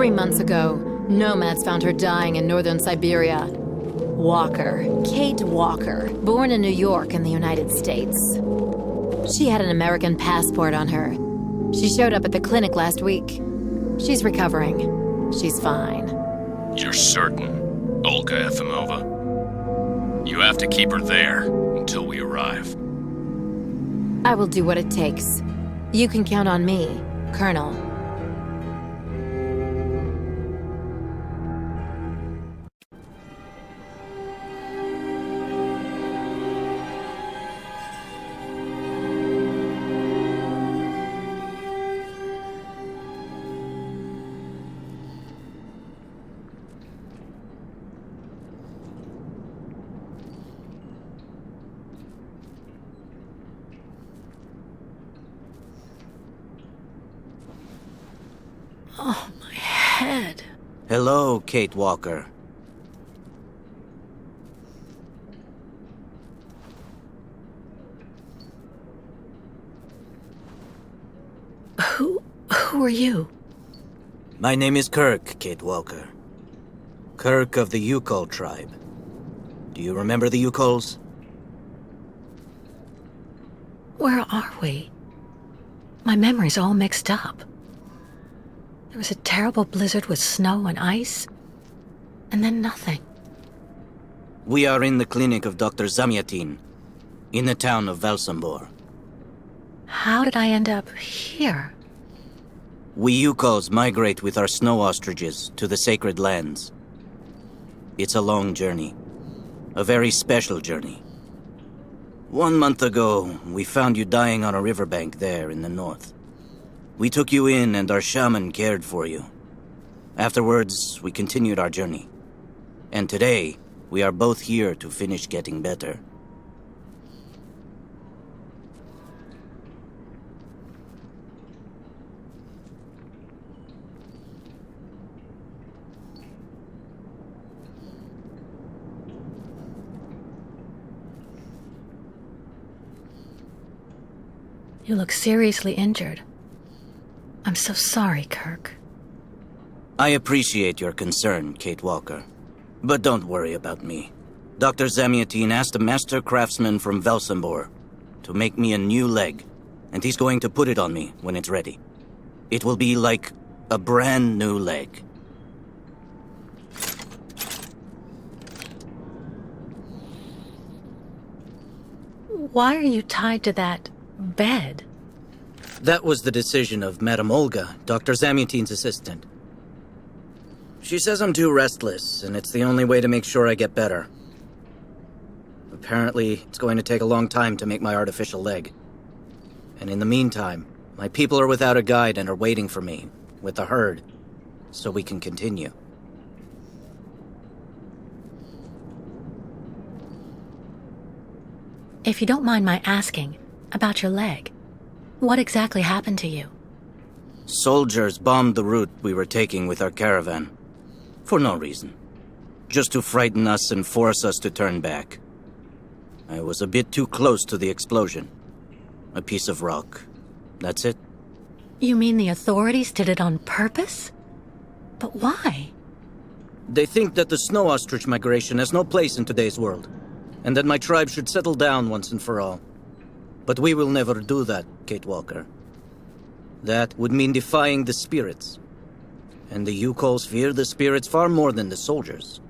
3 months ago, nomads found her dying in northern Syberia. Walker, Kate Walker, born in New York in the United States. She had an American passport on her. She showed up at the clinic last week. She's recovering. She's fine. You're certain, Olga Efimova? You have to keep her there until we arrive. I will do what it takes. You can count on me, Colonel. Oh, my head. Hello, Kate Walker. Who are you? My name is Kirk, Kate Walker. Kirk of the Youkole tribe. Do you remember the Youkoles? Where are we? My memory's all mixed up. There was a terrible blizzard with snow and ice, and then nothing. We are in the clinic of Dr. Zamyatin, in the town of Valsembor. How did I end up here? We Youkoles migrate with our snow ostriches to the sacred lands. It's a long journey. A very special journey. 1 month ago, we found you dying on a riverbank there in the north. We took you in and our shaman cared for you. Afterwards, we continued our journey. And today, we are both here to finish getting better. You look seriously injured. I'm so sorry, Kirk. I appreciate your concern, Kate Walker. But don't worry about me. Dr. Zamyatin asked a master craftsman from Valsembor to make me a new leg, and he's going to put it on me when it's ready. It will be like a brand new leg. Why are you tied to that bed? That was the decision of Madame Olga, Dr. Zamyatin's assistant. She says I'm too restless, and it's the only way to make sure I get better. Apparently, it's going to take a long time to make my artificial leg. And in the meantime, my people are without a guide and are waiting for me, with the herd, so we can continue. If you don't mind my asking about your leg, what exactly happened to you? Soldiers bombed the route we were taking with our caravan. For no reason. Just to frighten us and force us to turn back. I was a bit too close to the explosion. A piece of rock. That's it. You mean the authorities did it on purpose? But why? They think that the snow ostrich migration has no place in today's world, and that my tribe should settle down once and for all. But we will never do that, Kate Walker. That would mean defying the spirits. And the Youkoles fear the spirits far more than the soldiers.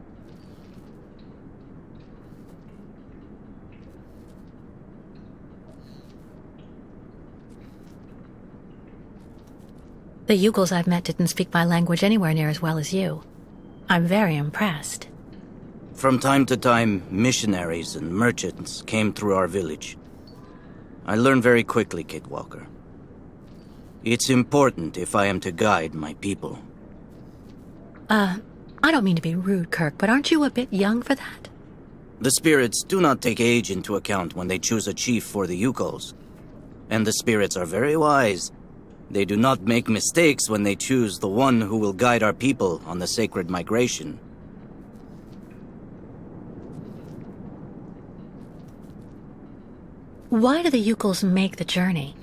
The Youkoles I've met didn't speak my language anywhere near as well as you. I'm very impressed. From time to time, missionaries and merchants came through our village. I learned very quickly, Kate Walker. It's important if I am to guide my people. I don't mean to be rude, Kirk, but aren't you a bit young for that? The spirits do not take age into account when they choose a chief for the Youkoles. And the spirits are very wise. They do not make mistakes when they choose the one who will guide our people on the sacred migration. Why do the Youkoles make the journey?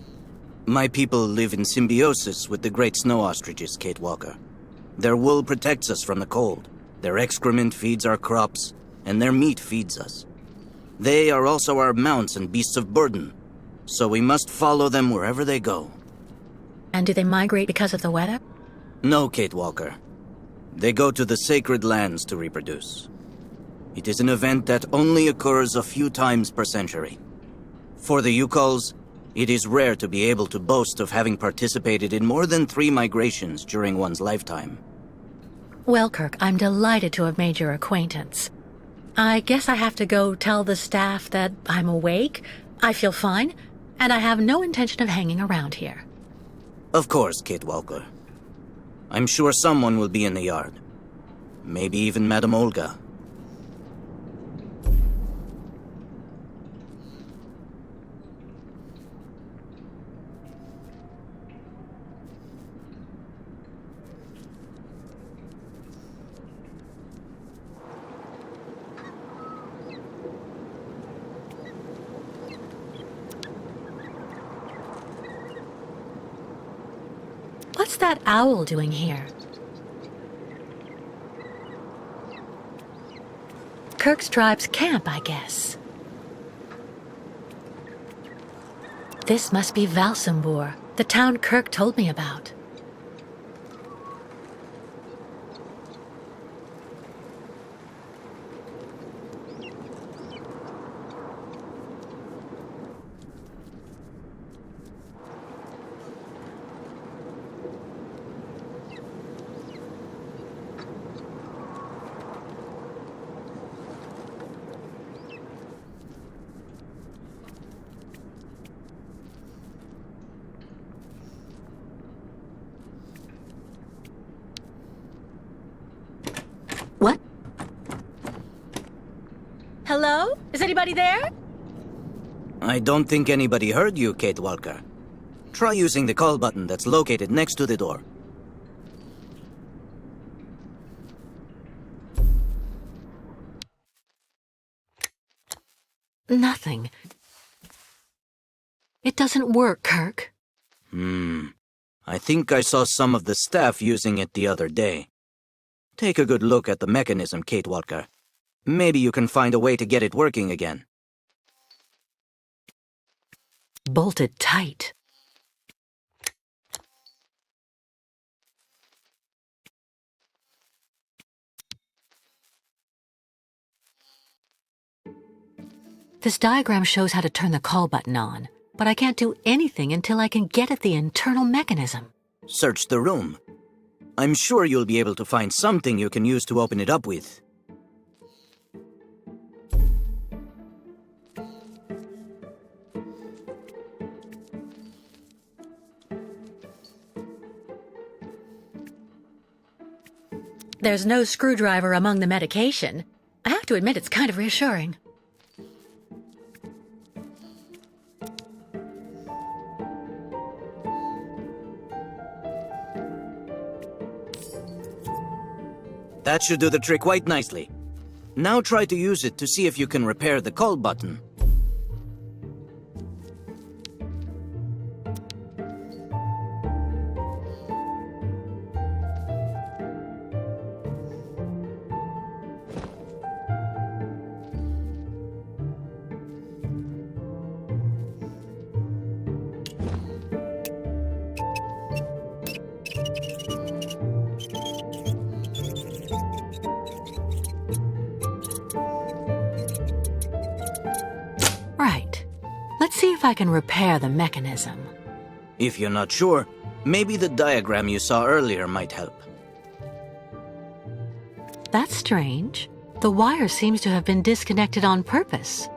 My people live in symbiosis with the great snow ostriches, Kate Walker. Their wool protects us from the cold, their excrement feeds our crops, and their meat feeds us. They are also our mounts and beasts of burden, so we must follow them wherever they go. And do they migrate because of the weather? No, Kate Walker. They go to the sacred lands to reproduce. It is an event that only occurs a few times per century. For the Youkoles, it is rare to be able to boast of having participated in more than 3 migrations during one's lifetime. Well, Kirk, I'm delighted to have made your acquaintance. I guess I have to go tell the staff that I'm awake, I feel fine, and I have no intention of hanging around here. Of course, Kate Walker. I'm sure someone will be in the yard. Maybe even Madame Olga. What's that owl doing here? Kirk's tribe's camp, I guess. This must be Valsembor, the town Kirk told me about. What? Hello? Is anybody there? I don't think anybody heard you, Kate Walker. Try using the call button that's located next to the door. Nothing. It doesn't work, Kirk. I think I saw some of the staff using it the other day. Take a good look at the mechanism, Kate Walker. Maybe you can find a way to get it working again. Bolted tight. This diagram shows how to turn the call button on, but I can't do anything until I can get at the internal mechanism. Search the room. I'm sure you'll be able to find something you can use to open it up with. There's no screwdriver among the medication. I have to admit it's kind of reassuring. That should do the trick quite nicely. Now try to use it to see if you can repair the call button. Right. Let's see if I can repair the mechanism. If you're not sure, maybe the diagram you saw earlier might help. That's strange. The wire seems to have been disconnected on purpose.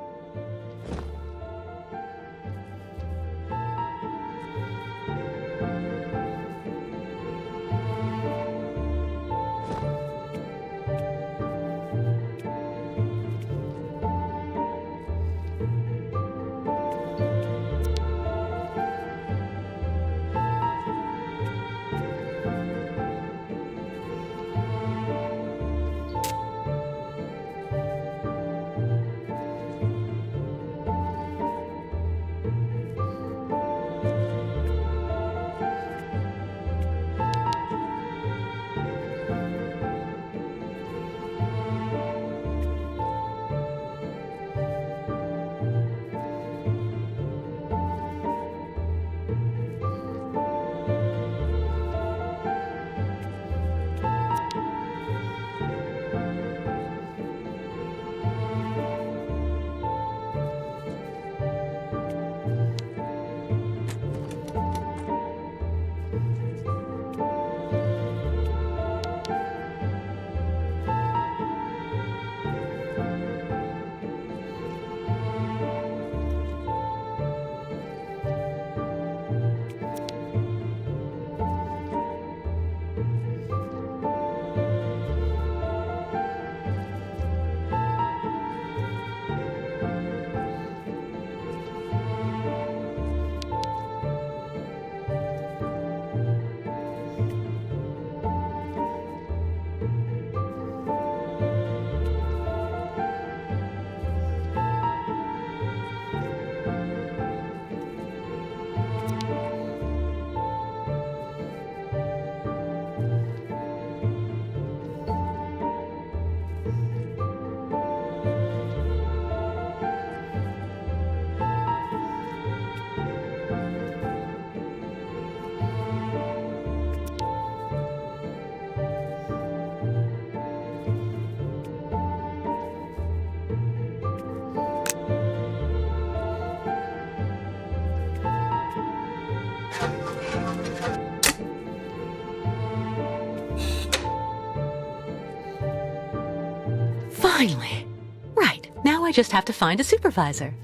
Finally. Right, now I just have to find a supervisor.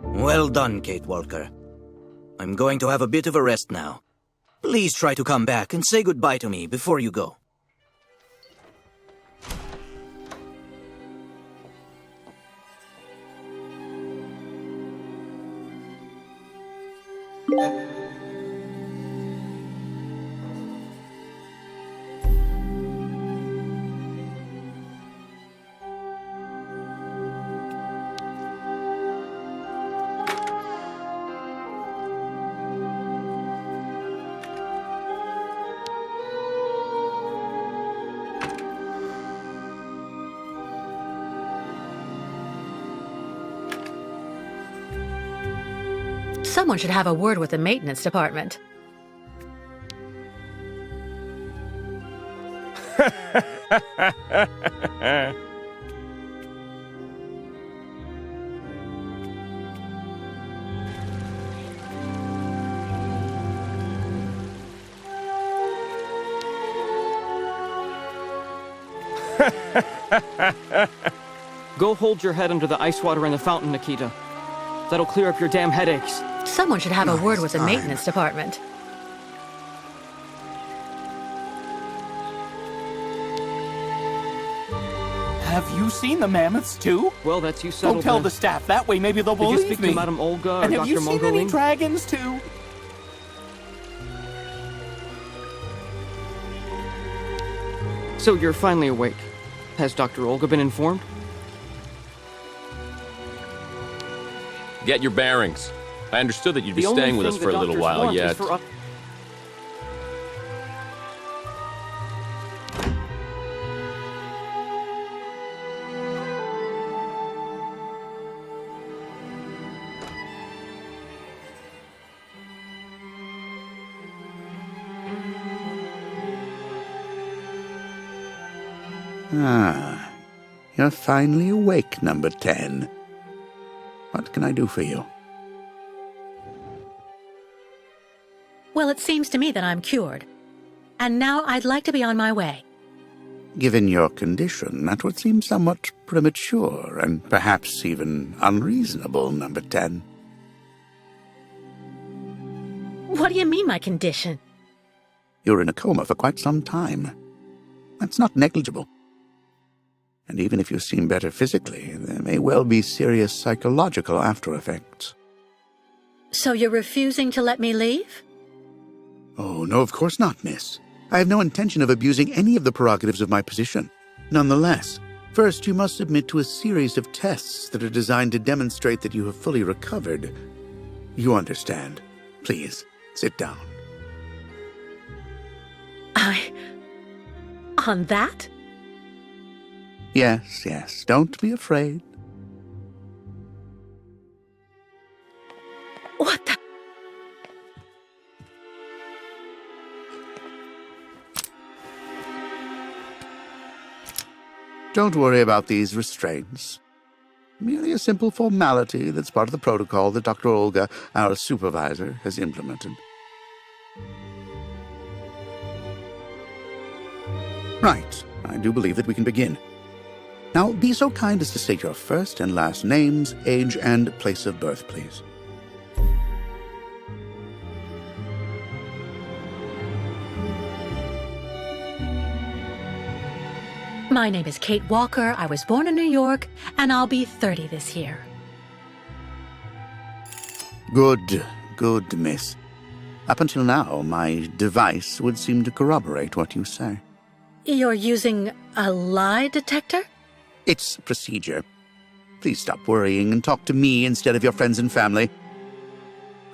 Well done, Kate Walker. I'm going to have a bit of a rest now. Please try to come back and say goodbye to me before you go. Someone should have a word with the maintenance department. Go hold your head under the ice water in the fountain, Nikita. That'll clear up your damn headaches. Someone should have a word with the maintenance department. Have you seen the mammoths, too? Well, that's you settled. Don't tell then. the staff. That way maybe they'll Did you believe speak me. to Madame Olga or And have Dr. you seen any Mongoling? dragons, too? So you're finally awake. Has Dr. Olga been informed? Get your bearings. I understood that you'd be The only staying with us thing for the a little doctors while want is yet. for us- Ah, you're finally awake, number 10. What can I do for you? Well, it seems to me that I'm cured. And now I'd like to be on my way. Given your condition, that would seem somewhat premature and perhaps even unreasonable, number 10. What do you mean, my condition? You're in a coma for quite some time. That's not negligible. And even if you seem better physically, there may well be serious psychological after-effects. So you're refusing to let me leave? Oh, no, of course not, miss. I have no intention of abusing any of the prerogatives of my position. Nonetheless, first you must submit to a series of tests that are designed to demonstrate that you have fully recovered. You understand. Please, sit down. On that? Yes, yes, don't be afraid. What the? Don't worry about these restraints. Merely a simple formality that's part of the protocol that Dr. Olga, our supervisor, has implemented. Right, I do believe that we can begin. Now, be so kind as to state your first and last names, age, and place of birth, please. My name is Kate Walker. I was born in New York, and I'll be 30 this year. Good, miss. Up until now, my device would seem to corroborate what you say. You're using a lie detector? It's procedure. Please stop worrying and talk to me instead of your friends and family.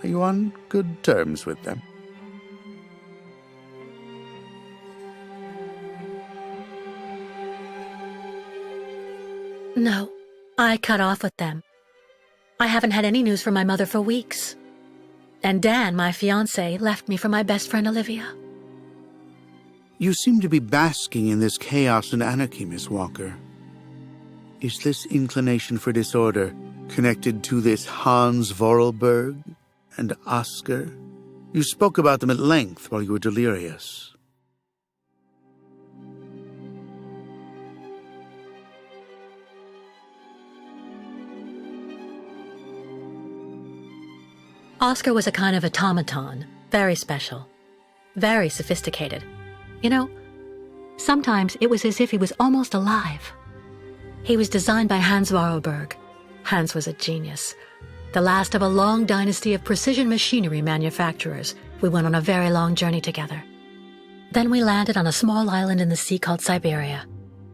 Are you on good terms with them? No, I cut off with them. I haven't had any news from my mother for weeks. And Dan, my fiancé, left me for my best friend Olivia. You seem to be basking in this chaos and anarchy, Miss Walker. Is this inclination for disorder connected to this Hans Vorarlberg and Oscar? You spoke about them at length while you were delirious. Oscar was a kind of automaton, very special, very sophisticated. You know, sometimes it was as if he was almost alive. He was designed by Hans Vorarlberg. Hans was a genius. The last of a long dynasty of precision machinery manufacturers. We went on a very long journey together. Then we landed on a small island in the sea called Syberia.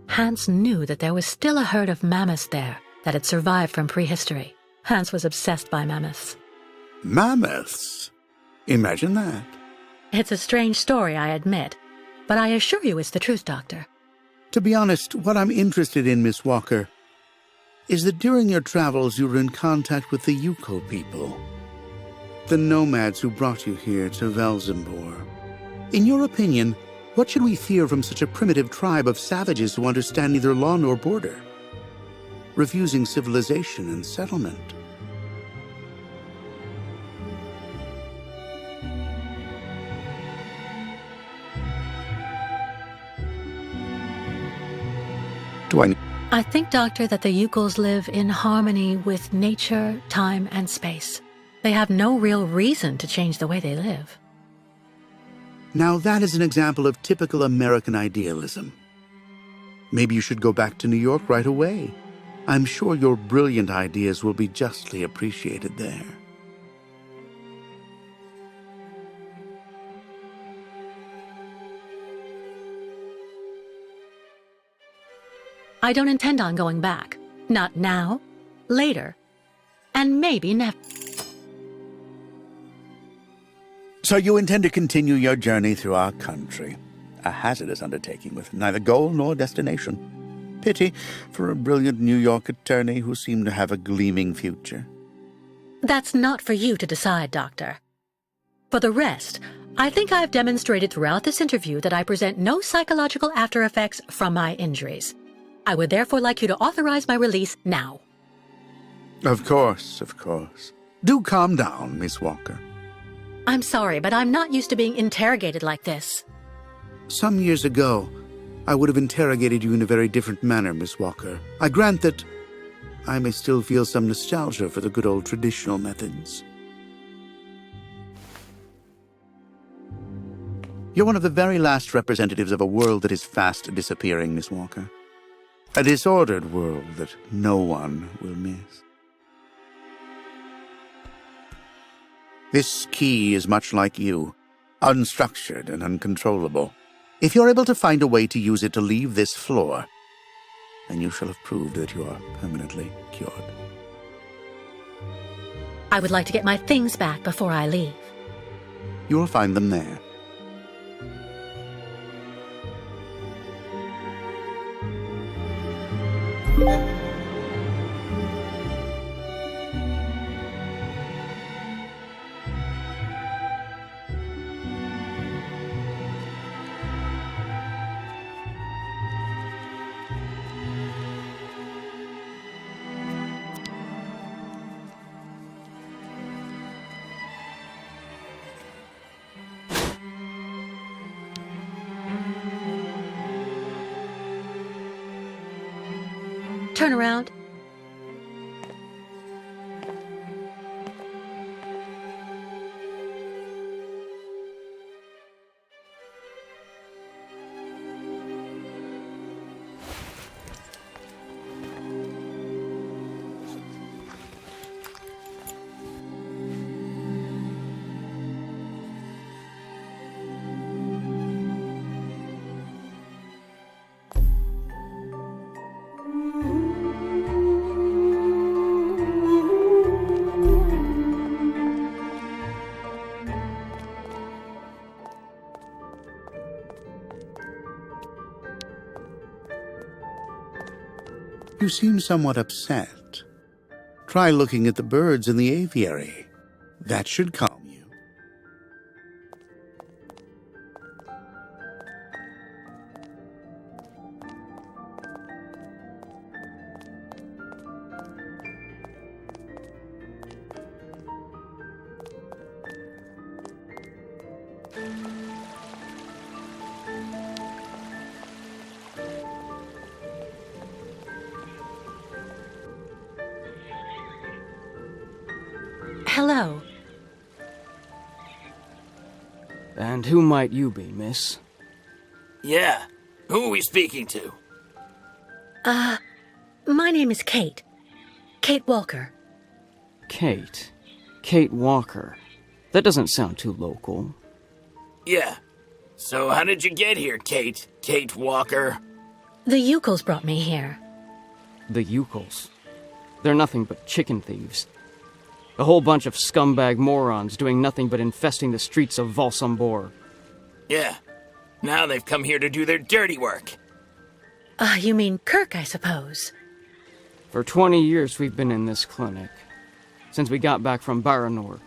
Hans knew that there was still a herd of mammoths there that had survived from prehistory. Hans was obsessed by mammoths. Mammoths? Imagine that. It's a strange story, I admit, but I assure you it's the truth, Doctor. To be honest, what I'm interested in, Miss Walker, is that during your travels you were in contact with the Youkole people, the nomads who brought you here to Valsembor. In your opinion, what should we fear from such a primitive tribe of savages who understand neither law nor border, refusing civilization and settlement? I think, Doctor, that the Youkoles live in harmony with nature, time, and space. They have no real reason to change the way they live. Now that is an example of typical American idealism. Maybe you should go back to New York right away. I'm sure your brilliant ideas will be justly appreciated there. I don't intend on going back. Not now, later, and maybe never. So you intend to continue your journey through our country, a hazardous undertaking with neither goal nor destination. Pity for a brilliant New York attorney who seemed to have a gleaming future. That's not for you to decide, Doctor. For the rest, I think I've demonstrated throughout this interview that I present no psychological after effects from my injuries. I would therefore like you to authorize my release now. Of course, of course. Do calm down, Miss Walker. I'm sorry, but I'm not used to being interrogated like this. Some years ago, I would have interrogated you in a very different manner, Miss Walker. I grant that I may still feel some nostalgia for the good old traditional methods. You're one of the very last representatives of a world that is fast disappearing, Miss Walker. A disordered world that no one will miss. This key is much like you, unstructured and uncontrollable. If you're able to find a way to use it to leave this floor, then you shall have proved that you are permanently cured. I would like to get my things back before I leave. You will find them there. Turn around. You seem somewhat upset. Try looking at the birds in the aviary. That should calm you. Hello. And who might you be, miss? Yeah. Who are we speaking to? My name is Kate. Kate Walker. Kate. Kate Walker. That doesn't sound too local. Yeah. So how did you get here, Kate? Kate Walker? The Youkoles brought me here. The Youkoles. They're nothing but chicken thieves. A whole bunch of scumbag morons doing nothing but infesting the streets of Valsembor. Yeah. Now they've come here to do their dirty work. You mean Kirk, I suppose. For 20 years we've been in this clinic. Since we got back from Baranor.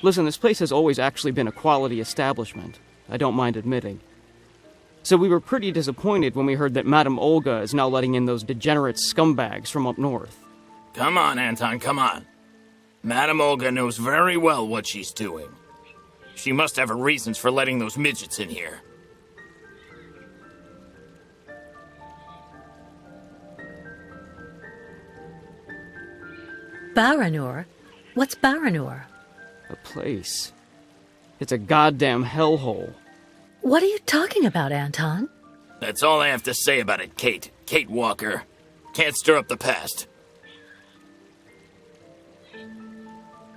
Listen, this place has always actually been a quality establishment. I don't mind admitting. So we were pretty disappointed when we heard that Madame Olga is now letting in those degenerate scumbags from up north. Come on, Anton, come on. Madame Olga knows very well what she's doing. She must have her reasons for letting those midgets in here. Baranor? What's Baranor? A place. It's a goddamn hellhole. What are you talking about, Anton? That's all I have to say about it, Kate. Kate Walker. Can't stir up the past.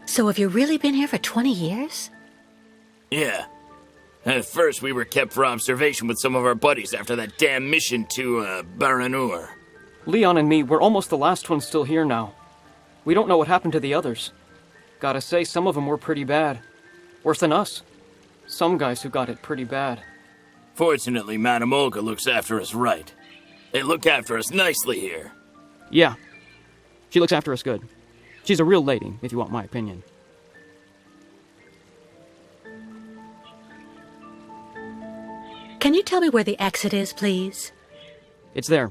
So have you really been here for 20 years? Yeah. At first, we were kept for observation with some of our buddies after that damn mission to, Baranur. Leon and me, we're almost the last ones still here now. We don't know what happened to the others. Gotta say, some of them were pretty bad. Worse than us. Some guys who got it pretty bad. Fortunately, Madame Olga looks after us right. They look after us nicely here. Yeah. She looks after us good. She's a real lady, if you want my opinion. Can you tell me where the exit is, please? It's there.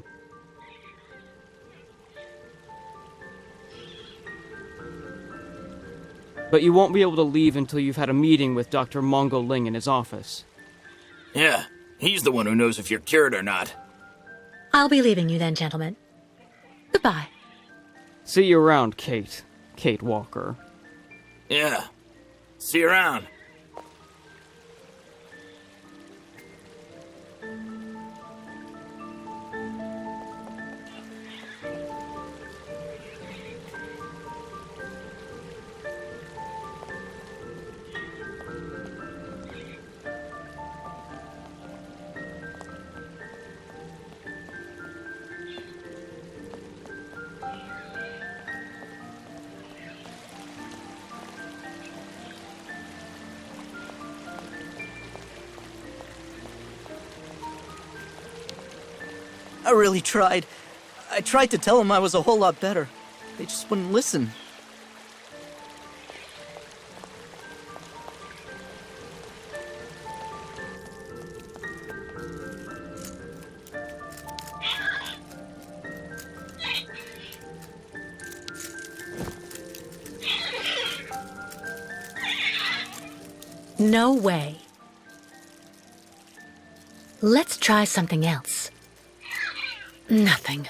But you won't be able to leave until you've had a meeting with Dr. Mongo Ling in his office. Yeah, he's the one who knows if you're cured or not. I'll be leaving you then, gentlemen. Goodbye. See you around, Kate. Kate Walker. Yeah. See you around. I really tried. I tried to tell them I was a whole lot better. They just wouldn't listen. No way. Let's try something else. Nothing.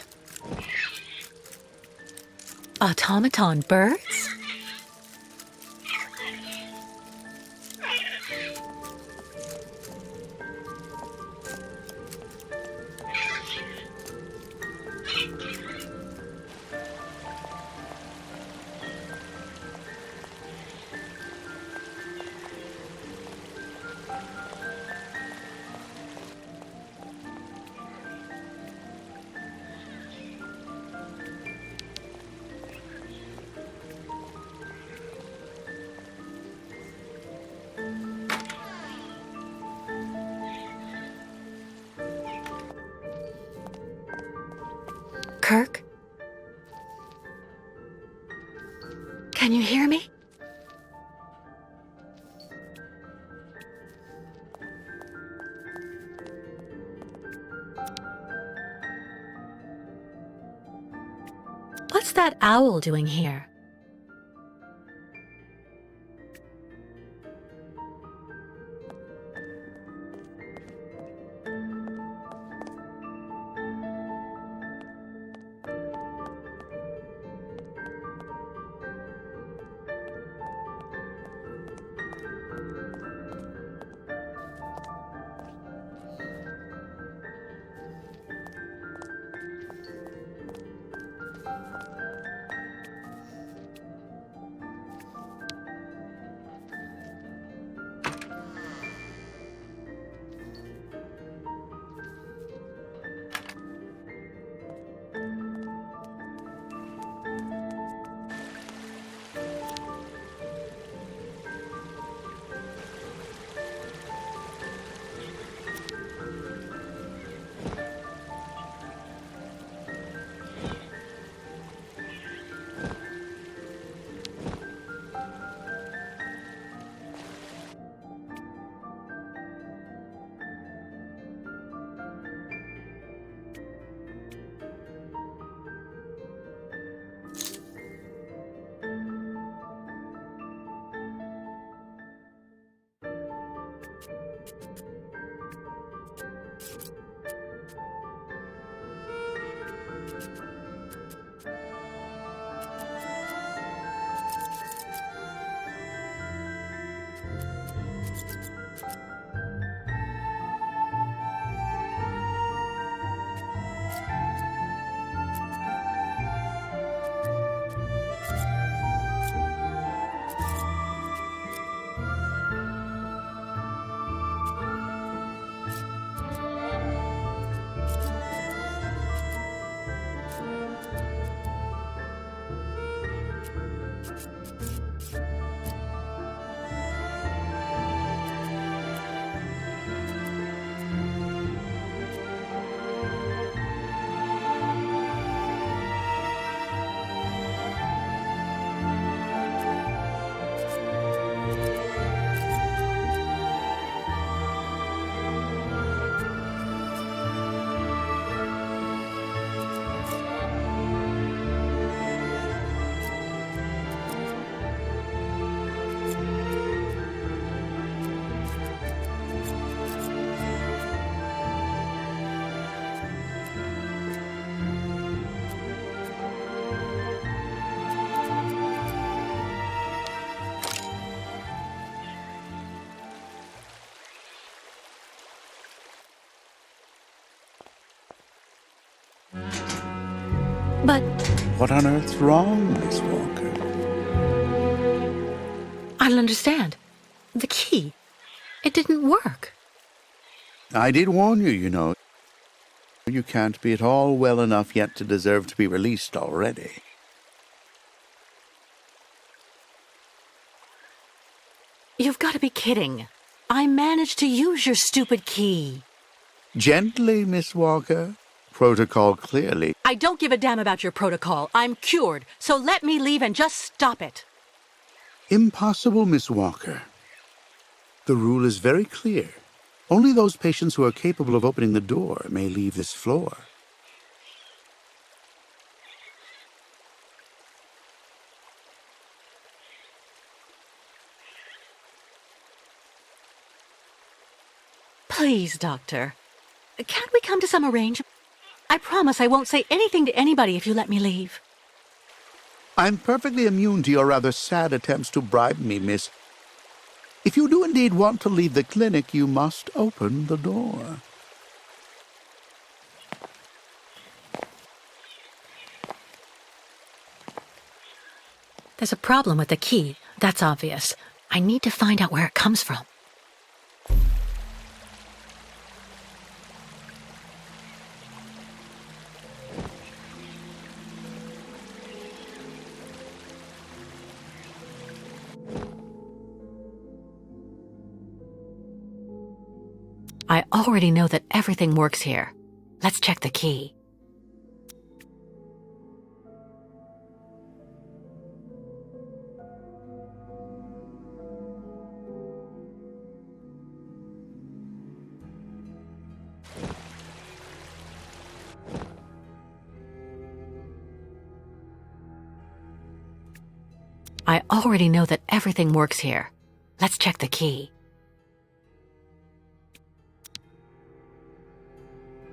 Automaton birds? Kirk? Can you hear me? What's that owl doing here? But What on earth's wrong, Miss Walker? I don't understand. The key. It didn't work. I did warn you, you know. You can't be at all well enough yet to deserve to be released already. You've got to be kidding. I managed to use your stupid key. Gently, Miss Walker. Protocol clearly. I don't give a damn about your protocol. I'm cured, so let me leave and just stop it. Impossible, Miss Walker. The rule is very clear. Only those patients who are capable of opening the door may leave this floor. Please, Doctor. Can't we come to some arrangement? I promise I won't say anything to anybody if you let me leave. I'm perfectly immune to your rather sad attempts to bribe me, miss. If you do indeed want to leave the clinic, you must open the door. There's a problem with the key. That's obvious. I need to find out where it comes from. I already know that everything works here. Let's check the key. I already know that everything works here. Let's check the key.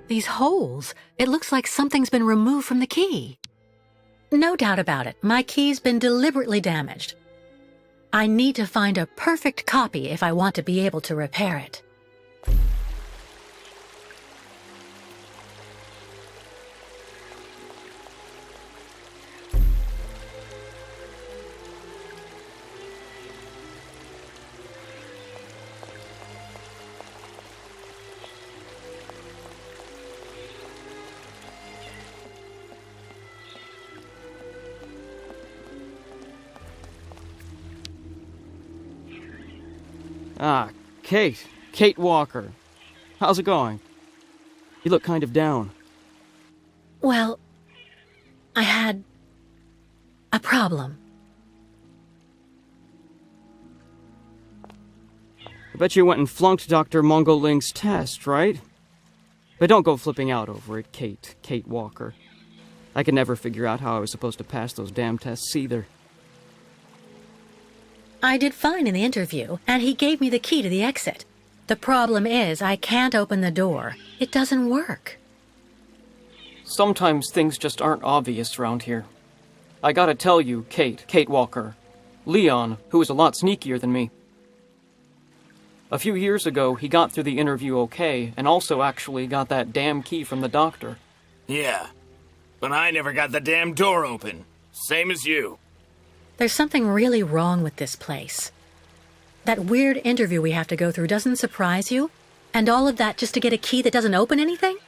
These holes, it looks like something's been removed from the key. No doubt about it, my key's been deliberately damaged. I need to find a perfect copy if I want to be able to repair it. Ah, Kate. Kate Walker. How's it going? You look kind of down. Well, I had a problem. I bet you went and flunked Dr. Mongoling's test, right? But don't go flipping out over it, Kate. Kate Walker. I could never figure out how I was supposed to pass those damn tests either. I did fine in the interview, and he gave me the key to the exit. The problem is I can't open the door. It doesn't work. Sometimes things just aren't obvious around here. I gotta tell you, Kate Walker, Leon, who is a lot sneakier than me. A few years ago, he got through the interview okay, and also actually got that damn key from the doctor. Yeah, but I never got the damn door open. Same as you. There's something really wrong with this place. That weird interview we have to go through doesn't surprise you? And all of that just to get a key that doesn't open anything?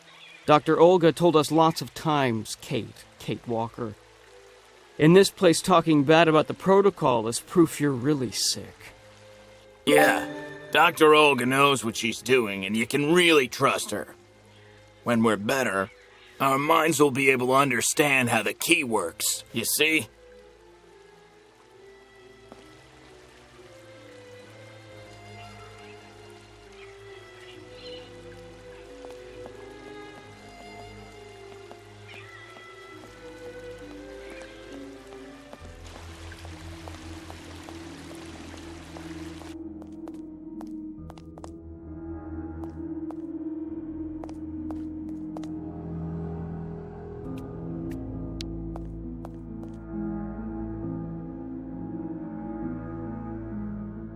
Dr. Olga told us lots of times, Kate Walker. In this place, talking bad about the protocol is proof you're really sick. Yeah, Dr. Olga knows what she's doing, and you can really trust her. When we're better, our minds will be able to understand how the key works, you see?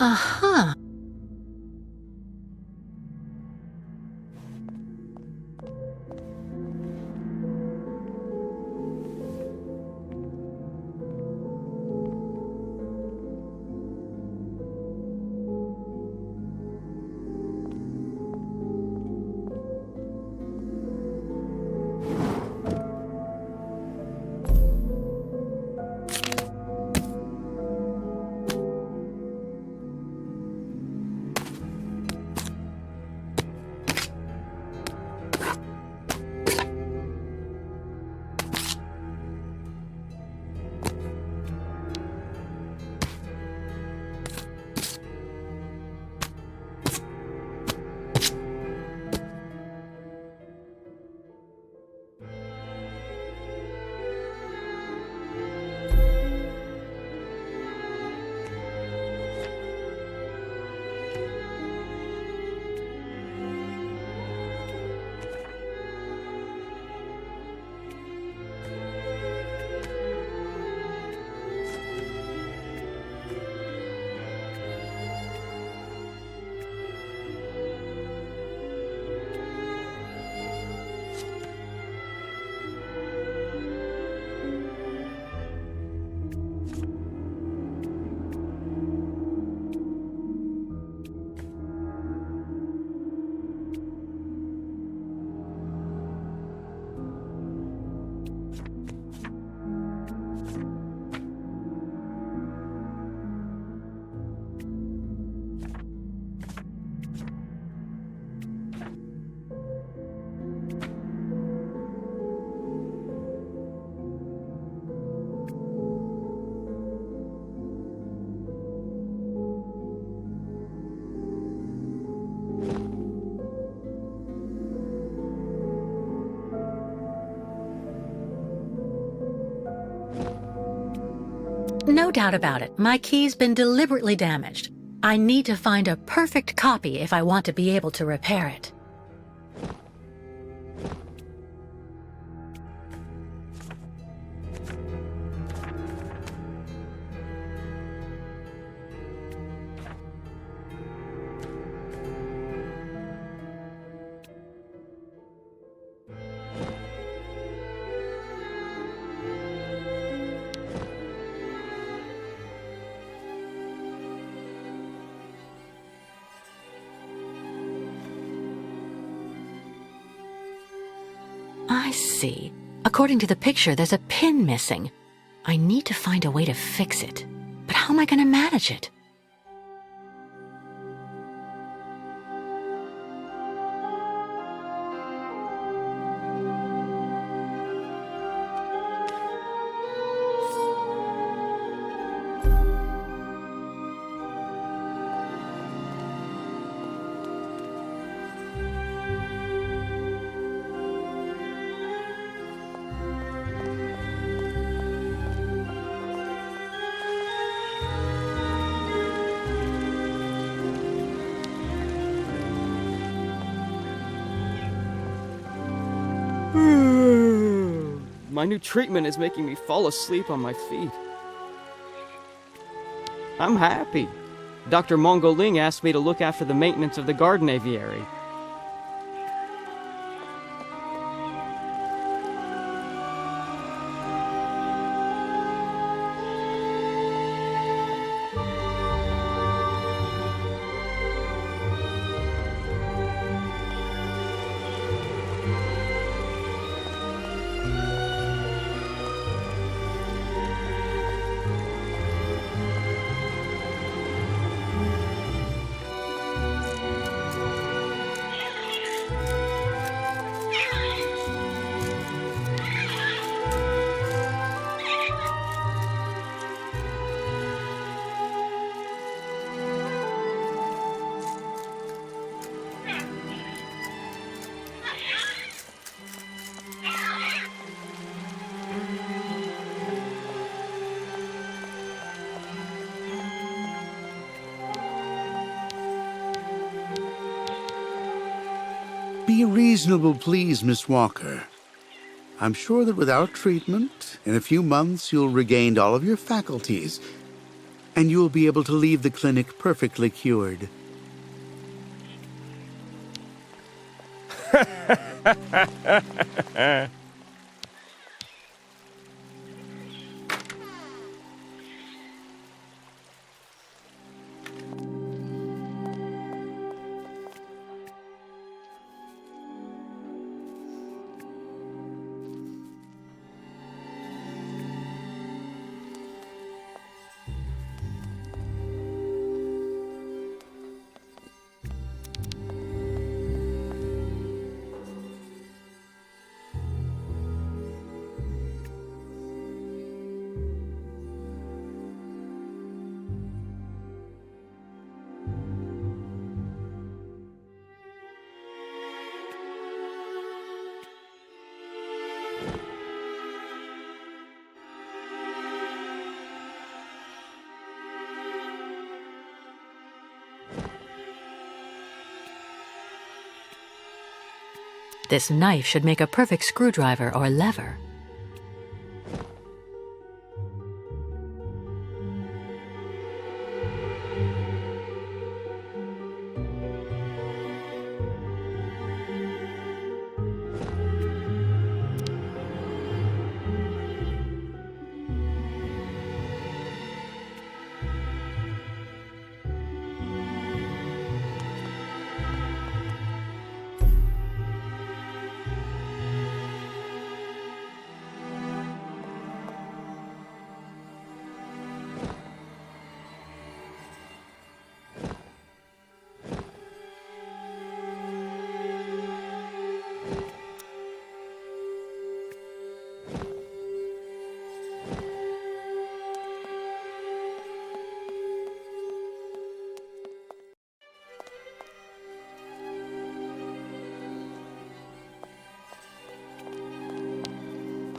Uh-huh. No doubt about it. My key's been deliberately damaged. I need to find a perfect copy if I want to be able to repair it. I see. According to the picture, there's a pin missing. I need to find a way to fix it. But how am I going to manage it? My new treatment is making me fall asleep on my feet. I'm happy. Dr. Mongoling asked me to look after the maintenance of the garden aviary. Be reasonable, please, Miss Walker. I'm sure that with our treatment, in a few months you'll regain all of your faculties, and you'll be able to leave the clinic perfectly cured. This knife should make a perfect screwdriver or lever.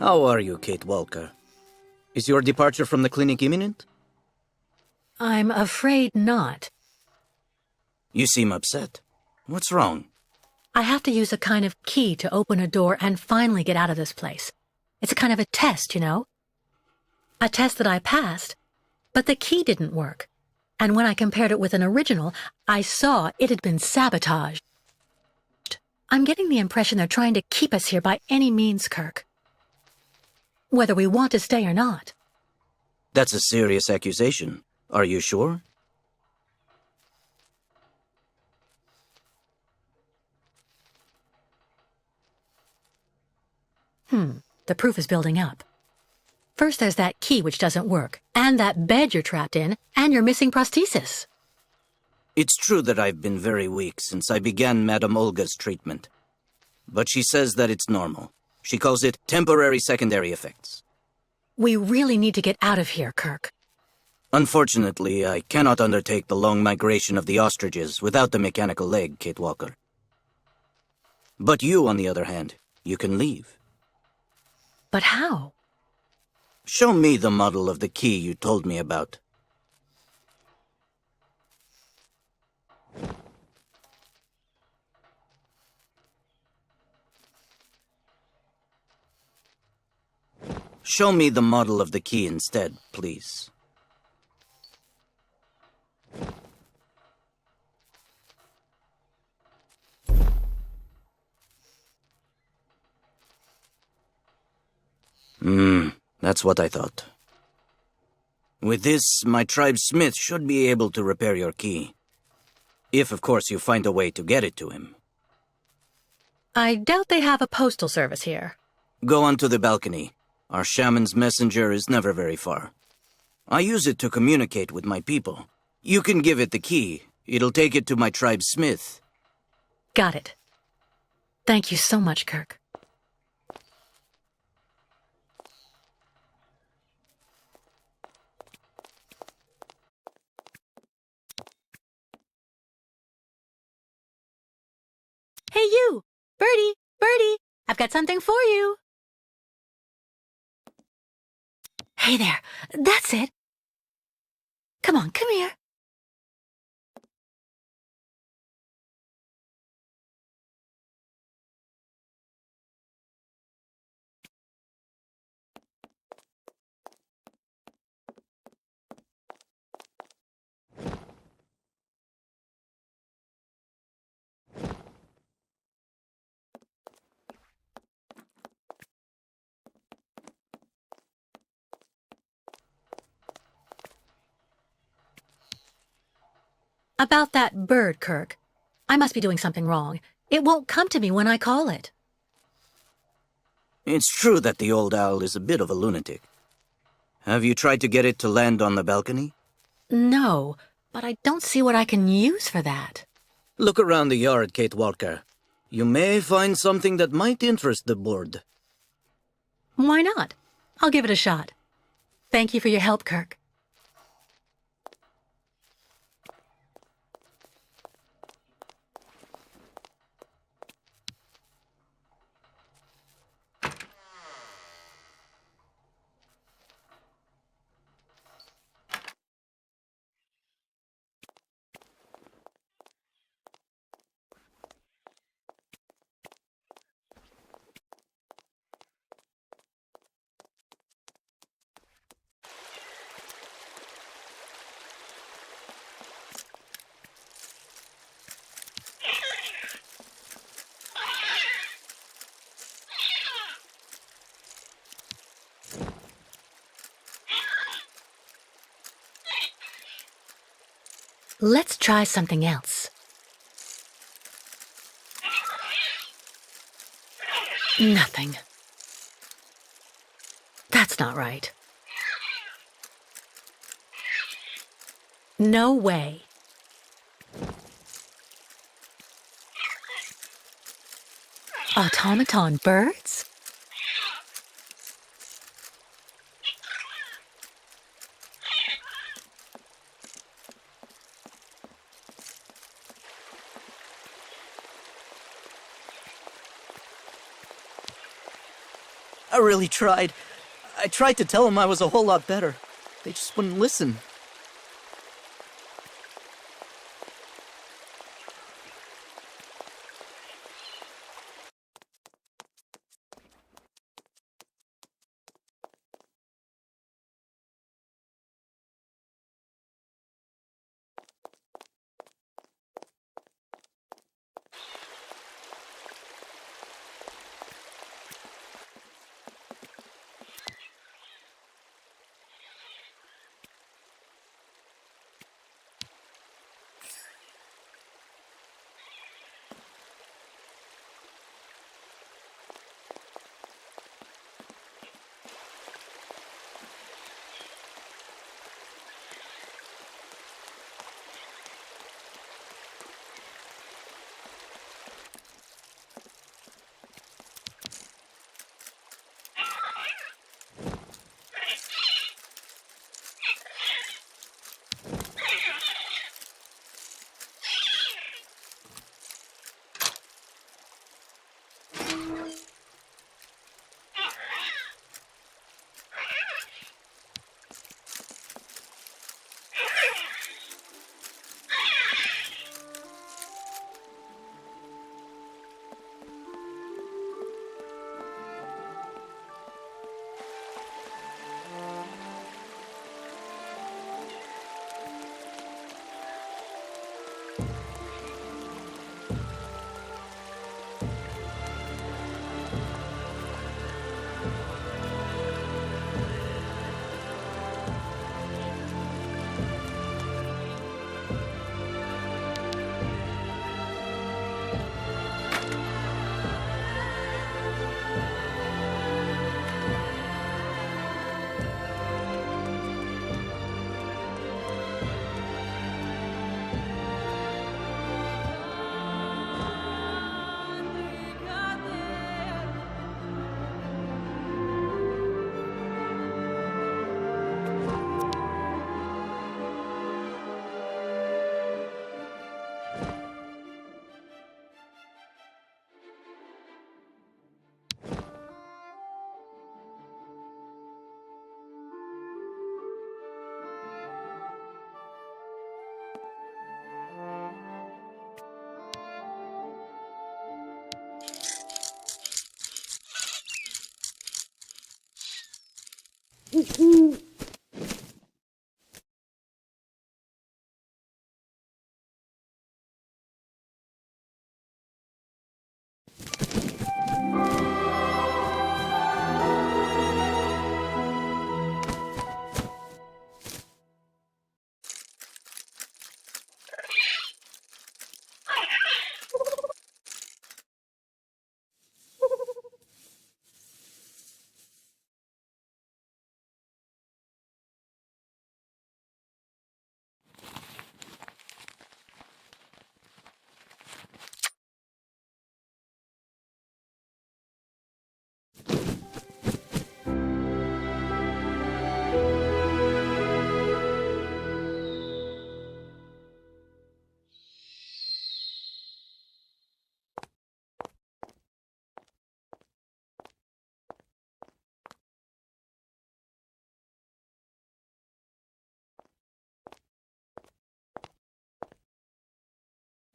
How are you, Kate Walker? Is your departure from the clinic imminent? I'm afraid not. You seem upset. What's wrong? I have to use a kind of key to open a door and finally get out of this place. It's a kind of a test, you know? A test that I passed, but the key didn't work. And when I compared it with an original, I saw it had been sabotaged. I'm getting the impression they're trying to keep us here by any means, Kirk. Whether we want to stay or not. That's a serious accusation. Are you sure? The proof is building up. First there's that key which doesn't work, and that bed you're trapped in, and your missing prosthesis. It's true that I've been very weak since I began Madame Olga's treatment. But she says that it's normal. She calls it temporary secondary effects. We really need to get out of here, Kirk. Unfortunately, I cannot undertake the long migration of the ostriches without the mechanical leg, Kate Walker. But you, on the other hand, you can leave. But how? Show me the model of the key you told me about. Show me the model of the key instead, please. That's what I thought. With this, my tribe's smith should be able to repair your key. If, of course, you find a way to get it to him. I doubt they have a postal service here. Go onto the balcony. Our shaman's messenger is never very far. I use it to communicate with my people. You can give it the key. It'll take it to my tribe's smith. Got it. Thank you so much, Kirk. Hey, you! Birdie! Birdie! I've got something for you! Hey there! That's it! Come on, come here! About that bird, Kirk. I must be doing something wrong. It won't come to me when I call it. It's true that the old owl is a bit of a lunatic. Have you tried to get it to land on the balcony? No, but I don't see what I can use for that. Look around the yard, Kate Walker. You may find something that might interest the board. Why not? I'll give it a shot. Thank you for your help, Kirk. Let's try something else. Nothing. That's not right. No way. Automaton birds? I really tried. I tried to tell them I was a whole lot better. They just wouldn't listen.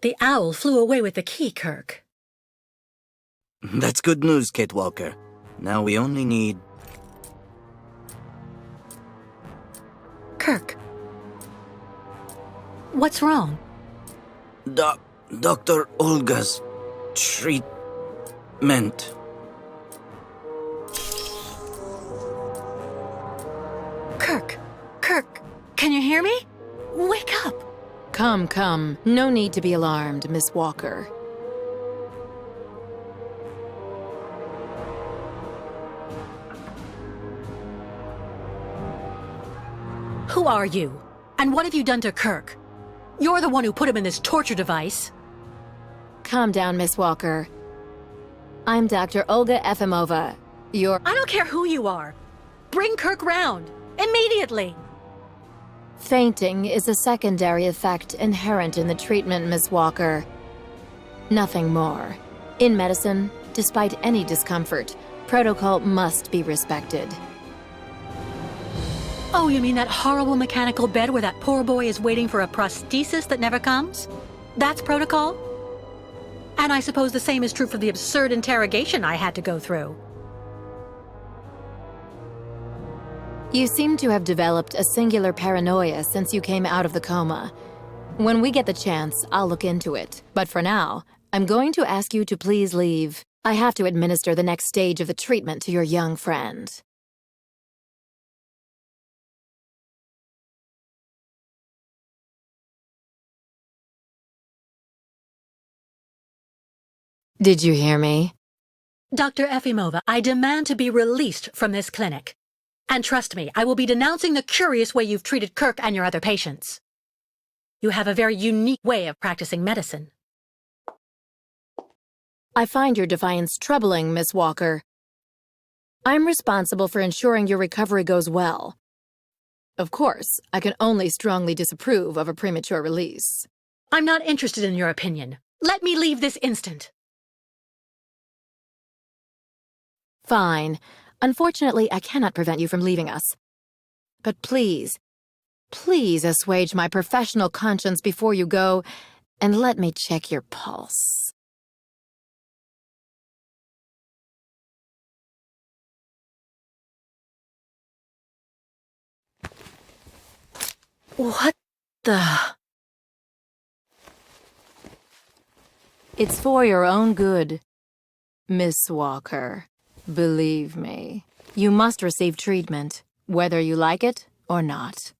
The owl flew away with the key, Kirk. That's good news, Kate Walker. Now we only need... Kirk. What's wrong? Dr. Olga's treatment. Kirk, can you hear me? Wake up! Come. No need to be alarmed, Miss Walker. Who are you? And what have you done to Kirk? You're the one who put him in this torture device. Calm down, Miss Walker. I'm Dr. Olga Efimova. I don't care who you are. Bring Kirk round. Immediately. Fainting is a secondary effect inherent in the treatment, Miss Walker. Nothing more. In medicine, despite any discomfort, protocol must be respected. Oh, you mean that horrible mechanical bed where that poor boy is waiting for a prosthesis that never comes? That's protocol? And I suppose the same is true for the absurd interrogation I had to go through. You seem to have developed a singular paranoia since you came out of the coma. When we get the chance, I'll look into it. But for now, I'm going to ask you to please leave. I have to administer the next stage of the treatment to your young friend. Did you hear me? Dr. Efimova, I demand to be released from this clinic. And trust me, I will be denouncing the curious way you've treated Kirk and your other patients. You have a very unique way of practicing medicine. I find your defiance troubling, Miss Walker. I'm responsible for ensuring your recovery goes well. Of course, I can only strongly disapprove of a premature release. I'm not interested in your opinion. Let me leave this instant. Fine. Unfortunately, I cannot prevent you from leaving us. But please assuage my professional conscience before you go, and let me check your pulse. What the... It's for your own good, Miss Walker. Believe me, you must receive treatment, whether you like it or not.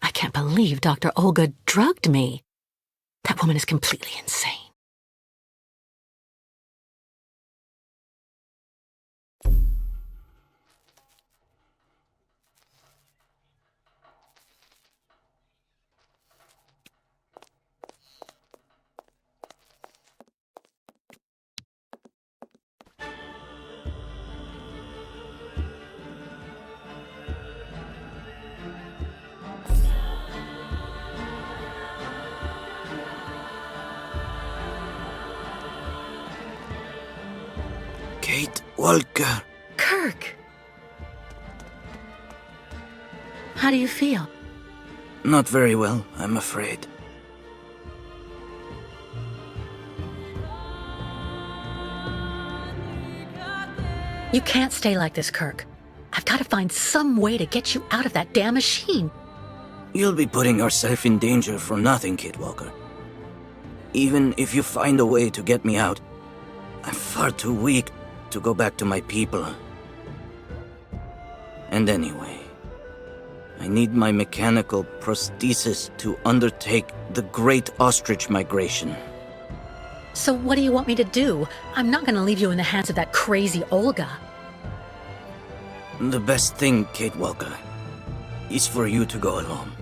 I can't believe Dr. Olga drugged me. That woman is completely insane. Kate Walker. Kirk! How do you feel? Not very well, I'm afraid. You can't stay like this, Kirk. I've got to find some way to get you out of that damn machine. You'll be putting yourself in danger for nothing, Kid Walker. Even if you find a way to get me out, I'm far too weak to go back to my people. And anyway, I need my mechanical prosthesis to undertake the Great Ostrich Migration. So what do you want me to do? I'm not going to leave you in the hands of that crazy Olga. The best thing, Kate Walker, is for you to go alone.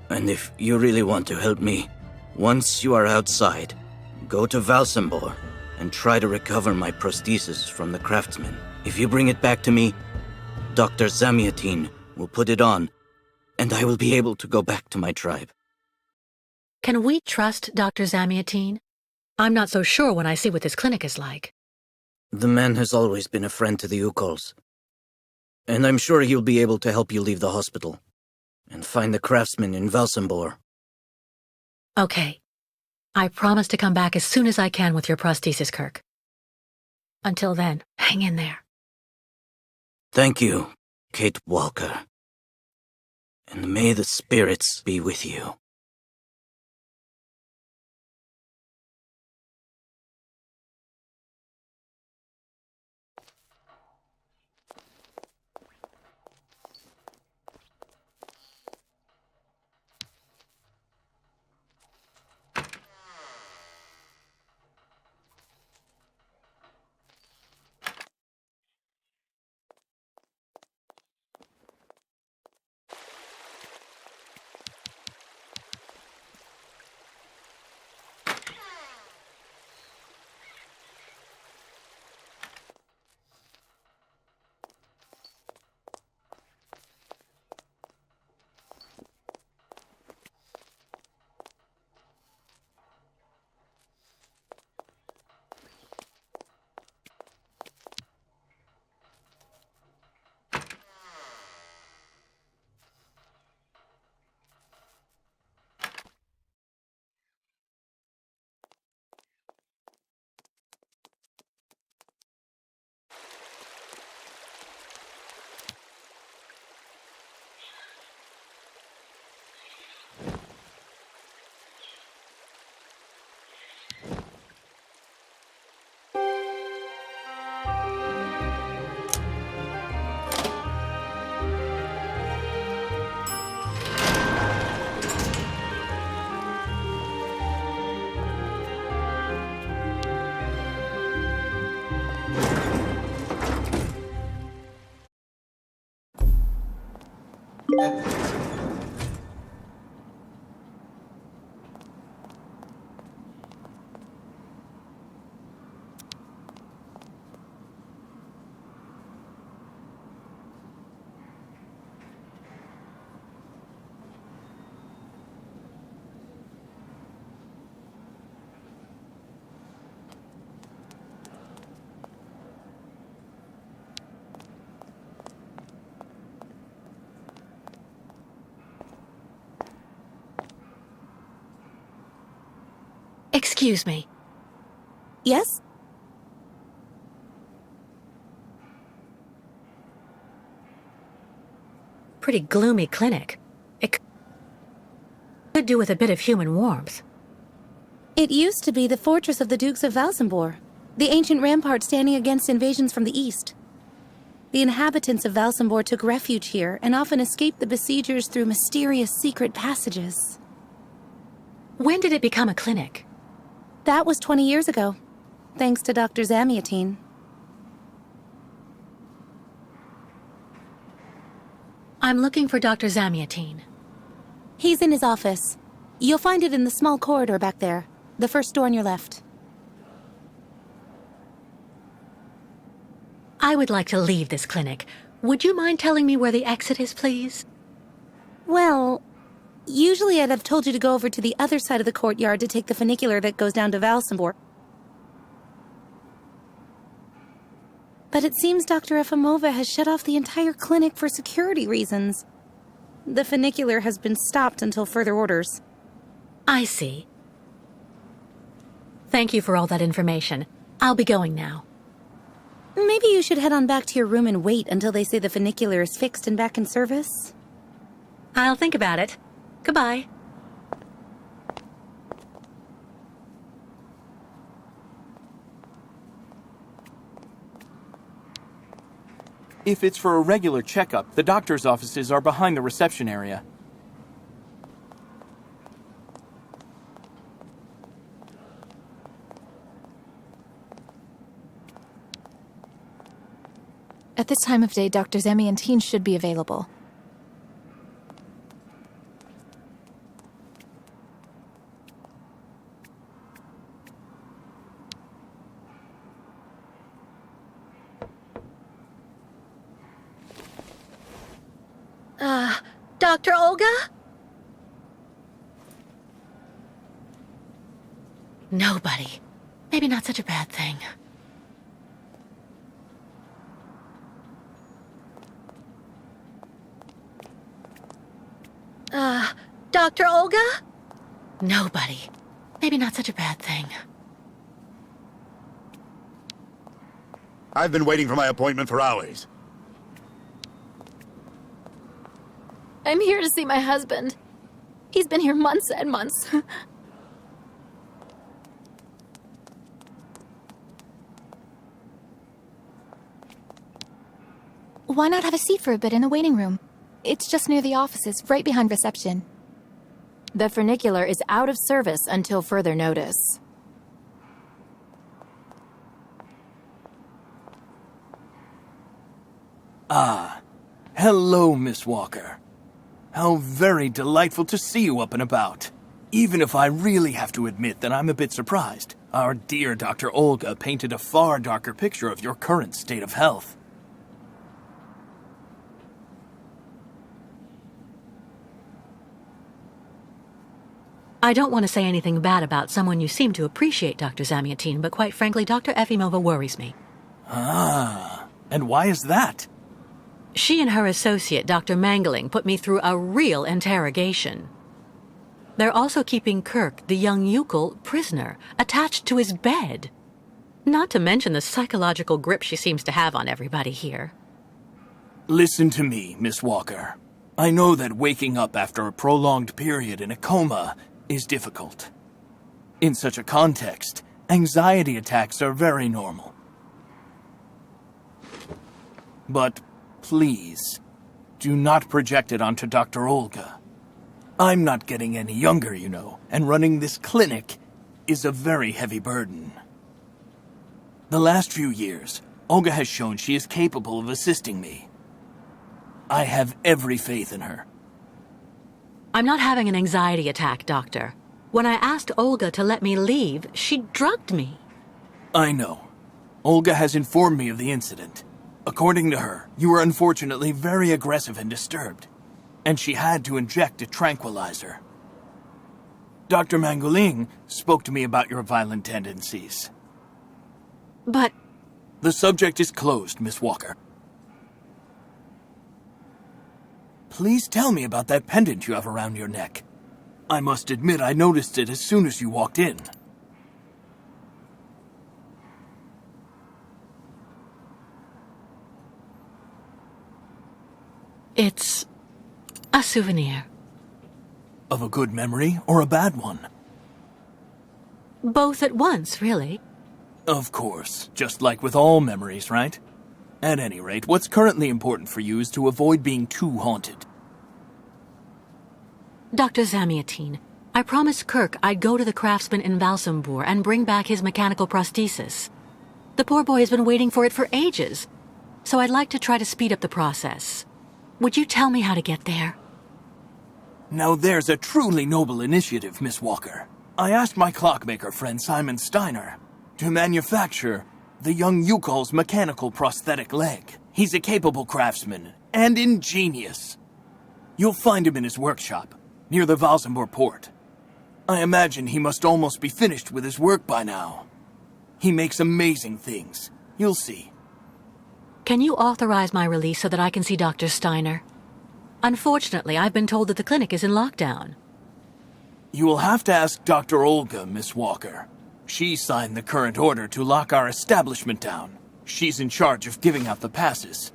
And if you really want to help me, once you are outside, go to Valsembor and try to recover my prosthesis from the craftsman. If you bring it back to me, Dr. Zamiatine will put it on, and I will be able to go back to my tribe. Can we trust Dr. Zamiatine? I'm not so sure when I see what this clinic is like. The man has always been a friend to the Youkoles, and I'm sure he'll be able to help you leave the hospital and find the craftsman in Valsembor. Okay. I promise to come back as soon as I can with your prosthesis, Kirk. Until then, hang in there. Thank you, Kate Walker. And may the spirits be with you. Excuse me. Yes? Pretty gloomy clinic. It could do with a bit of human warmth. It used to be the fortress of the Dukes of Valsembor, the ancient rampart standing against invasions from the east. The inhabitants of Valsembor took refuge here and often escaped the besiegers through mysterious secret passages. When did it become a clinic? That was 20 years ago, thanks to Dr. Zamiatine. I'm looking for Dr. Zamiatine. He's in his office. You'll find it in the small corridor back there, the first door on your left. I would like to leave this clinic. Would you mind telling me where the exit is, please? Well, usually I'd have told you to go over to the other side of the courtyard to take the funicular that goes down to Valsembor. But it seems Dr. Efimova has shut off the entire clinic for security reasons. The funicular has been stopped until further orders. I see. Thank you for all that information. I'll be going now. Maybe you should head on back to your room and wait until they say the funicular is fixed and back in service. I'll think about it. Goodbye. If it's for a regular checkup, the doctor's offices are behind the reception area. At this time of day, Dr. Zamiantine should be available. Dr. Olga? Nobody. Maybe not such a bad thing. Dr. Olga? Nobody. Maybe not such a bad thing. I've been waiting for my appointment for hours. I'm here to see my husband. He's been here months and months. Why not have a seat for a bit in the waiting room? It's just near the offices, right behind reception. The funicular is out of service until further notice. Hello, Miss Walker. How very delightful to see you up and about. Even if I really have to admit that I'm a bit surprised. Our dear Dr. Olga painted a far darker picture of your current state of health. I don't want to say anything bad about someone you seem to appreciate, Dr. Zamiantine, but quite frankly, Dr. Efimova worries me. And why is that? She and her associate, Dr. Mangling, put me through a real interrogation. They're also keeping Kirk, the young Youkole, prisoner, attached to his bed. Not to mention the psychological grip she seems to have on everybody here. Listen to me, Miss Walker. I know that waking up after a prolonged period in a coma is difficult. In such a context, anxiety attacks are very normal. But please, do not project it onto Dr. Olga. I'm not getting any younger, you know, and running this clinic is a very heavy burden. The last few years, Olga has shown she is capable of assisting me. I have every faith in her. I'm not having an anxiety attack, Doctor. When I asked Olga to let me leave, she drugged me. I know. Olga has informed me of the incident. According to her, you were unfortunately very aggressive and disturbed, and she had to inject a tranquilizer. Dr. Mangling spoke to me about your violent tendencies. But... The subject is closed, Miss Walker. Please tell me about that pendant you have around your neck. I must admit I noticed it as soon as you walked in. It's a souvenir. Of a good memory or a bad one? Both at once, really. Of course, just like with all memories, right? At any rate, what's currently important for you is to avoid being too haunted. Dr. Zamiantine, I promised Kirk I'd go to the craftsman in Valsembor and bring back his mechanical prosthesis. The poor boy has been waiting for it for ages, so I'd like to try to speed up the process. Would you tell me how to get there? Now there's a truly noble initiative, Miss Walker. I asked my clockmaker friend Simon Steiner to manufacture the young Youkole's mechanical prosthetic leg. He's a capable craftsman and ingenious. You'll find him in his workshop, near the Valsembor port. I imagine he must almost be finished with his work by now. He makes amazing things. You'll see. Can you authorize my release so that I can see Dr. Steiner? Unfortunately, I've been told that the clinic is in lockdown. You will have to ask Dr. Olga, Miss Walker. She signed the current order to lock our establishment down. She's in charge of giving out the passes.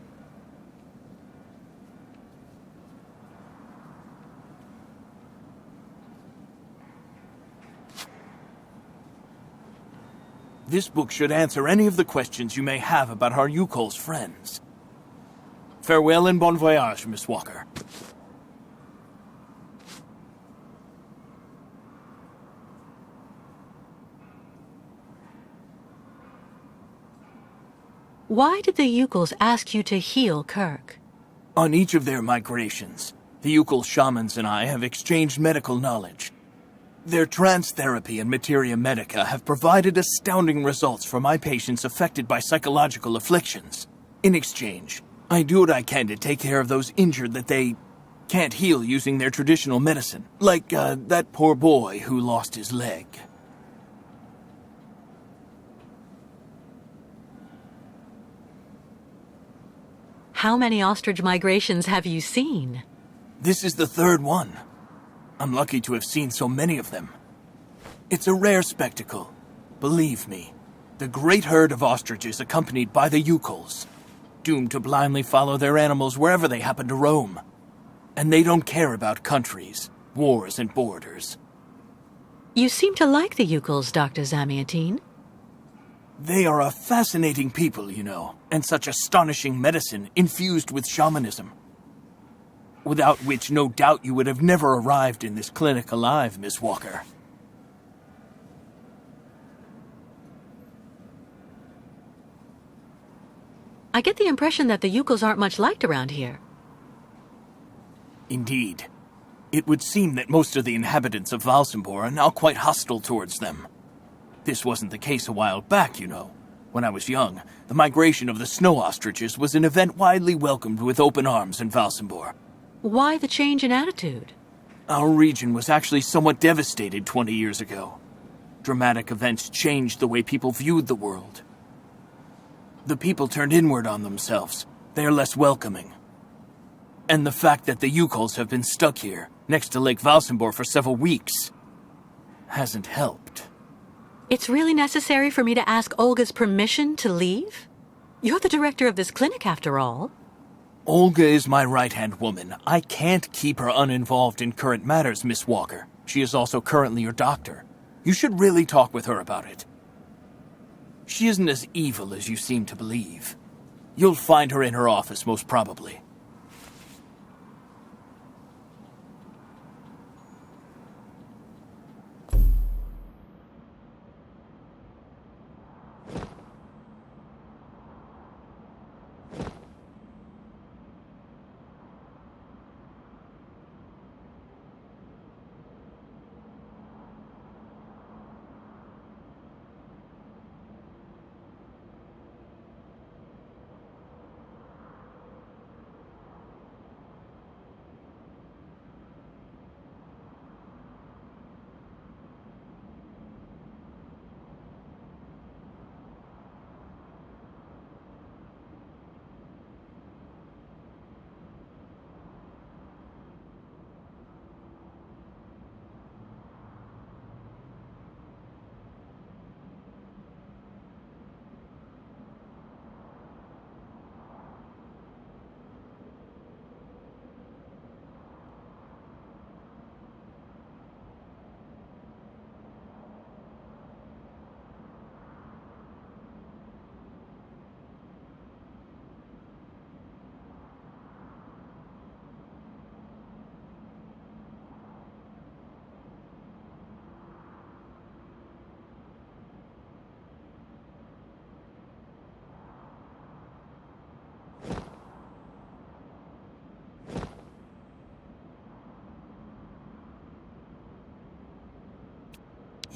This book should answer any of the questions you may have about our Youkole's friends. Farewell and bon voyage, Miss Walker. Why did the Youkoles ask you to heal Kirk? On each of their migrations, the Youkole shamans and I have exchanged medical knowledge. Their trance therapy and materia medica have provided astounding results for my patients affected by psychological afflictions. In exchange, I do what I can to take care of those injured that they can't heal using their traditional medicine. Like, that poor boy who lost his leg. How many ostrich migrations have you seen? This is the third one. I'm lucky to have seen so many of them. It's a rare spectacle. Believe me, the great herd of ostriches accompanied by the Youkoles, doomed to blindly follow their animals wherever they happen to roam. And they don't care about countries, wars, and borders. You seem to like the Youkoles, Dr. Zamiatine. They are a fascinating people, you know, and such astonishing medicine infused with shamanism. Without which, no doubt, you would have never arrived in this clinic alive, Miss Walker. I get the impression that the Youkoles aren't much liked around here. Indeed. It would seem that most of the inhabitants of Valsembor are now quite hostile towards them. This wasn't the case a while back, you know. When I was young, the migration of the snow ostriches was an event widely welcomed with open arms in Valsembor. Why the change in attitude? Our region was actually somewhat devastated 20 years ago. Dramatic events changed the way people viewed the world. The people turned inward on themselves. They are less welcoming. And the fact that the Youkoles have been stuck here, next to Lake Valsembor for several weeks, hasn't helped. It's really necessary for me to ask Olga's permission to leave? You're the director of this clinic, after all. Olga is my right-hand woman. I can't keep her uninvolved in current matters, Miss Walker. She is also currently your doctor. You should really talk with her about it. She isn't as evil as you seem to believe. You'll find her in her office, most probably.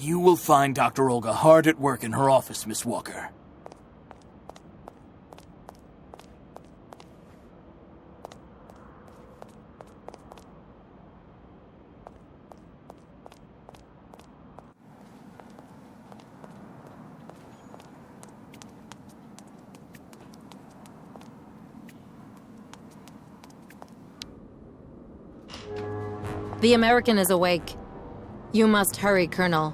You will find Dr. Olga hard at work in her office, Miss Walker. The American is awake. You must hurry, Colonel.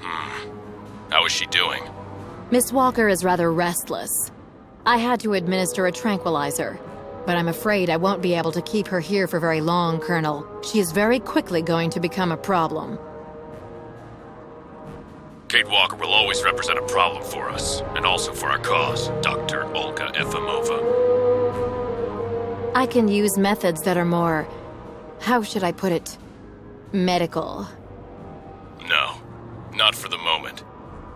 How is she doing? Miss Walker is rather restless. I had to administer a tranquilizer, but I'm afraid I won't be able to keep her here for very long, Colonel. She is very quickly going to become a problem. Kate Walker will always represent a problem for us, and also for our cause, Dr. Olga Efimova. I can use methods that are more... how should I put it? Medical. No, not for the moment.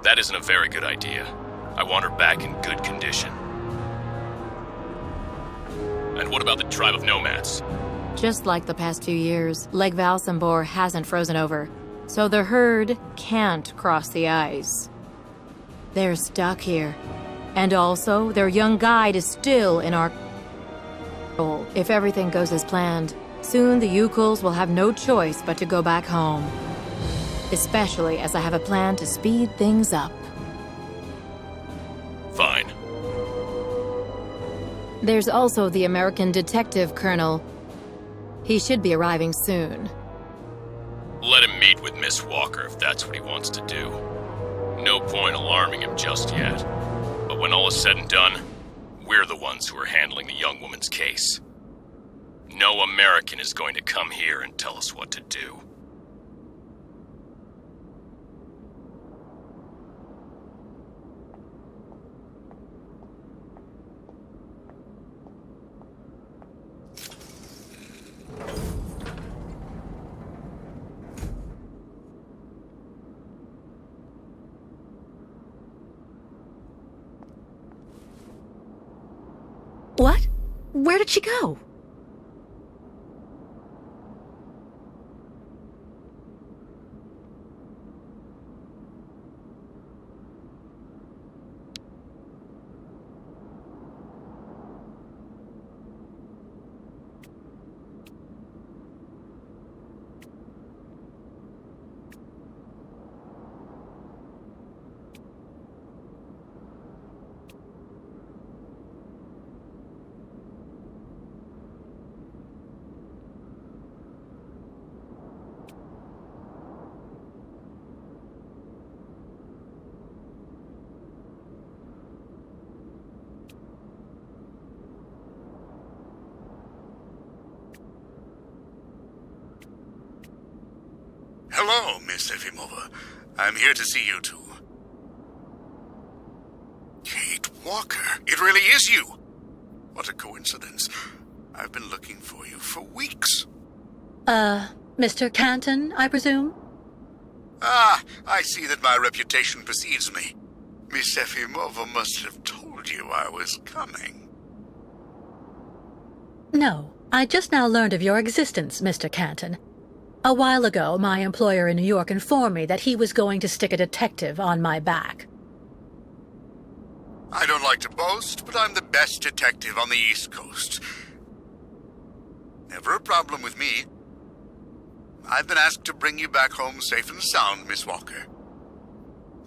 That isn't a very good idea. I want her back in good condition. And what about the tribe of nomads? Just like the past 2 years, Lake Valsembor hasn't frozen over, so the herd can't cross the ice. They're stuck here. And also, their young guide is still in our control. If everything goes as planned, soon the Youkoles will have no choice but to go back home. Especially as I have a plan to speed things up. Fine. There's also the American detective, Colonel. He should be arriving soon. Let him meet with Miss Walker if that's what he wants to do. No point alarming him just yet. But when all is said and done, we're the ones who are handling the young woman's case. No American is going to come here and tell us what to do. What? Where did she go? Hello, Miss Efimova. I'm here to see you two. Kate Walker, it really is you! What a coincidence. I've been looking for you for weeks. Mr. Canton, I presume? Ah, I see that my reputation precedes me. Miss Efimova must have told you I was coming. No, I just now learned of your existence, Mr. Canton. A while ago, my employer in New York informed me that he was going to stick a detective on my back. I don't like to boast, but I'm the best detective on the East Coast. Never a problem with me. I've been asked to bring you back home safe and sound, Miss Walker.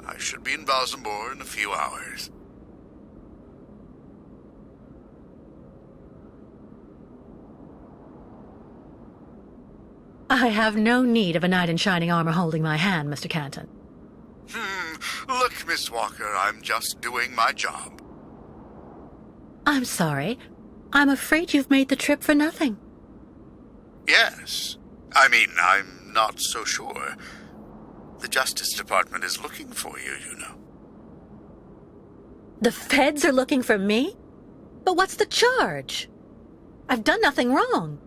I should be in Valsembor in a few hours. I have no need of a knight in shining armor holding my hand, Mr. Canton. Look, Miss Walker, I'm just doing my job. I'm sorry. I'm afraid you've made the trip for nothing. Yes. I mean, I'm not so sure. The Justice Department is looking for you, you know. The feds are looking for me? But what's the charge? I've done nothing wrong.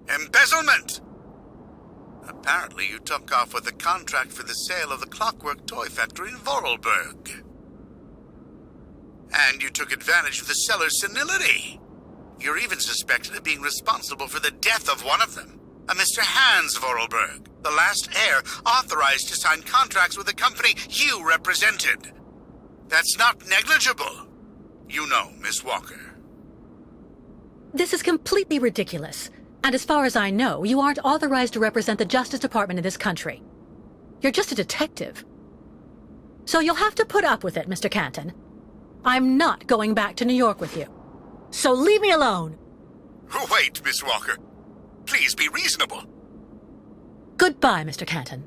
Embezzlement! Apparently you took off with a contract for the sale of the clockwork toy factory in Vorarlberg. And you took advantage of the seller's senility. You're even suspected of being responsible for the death of one of them, a Mr. Hans Vorarlberg, the last heir authorized to sign contracts with the company you represented. That's not negligible. You know, Miss Walker. This is completely ridiculous. And as far as I know, you aren't authorized to represent the Justice Department in this country. You're just a detective. So you'll have to put up with it, Mr. Canton. I'm not going back to New York with you. So leave me alone! Wait, Miss Walker. Please be reasonable. Goodbye, Mr. Canton.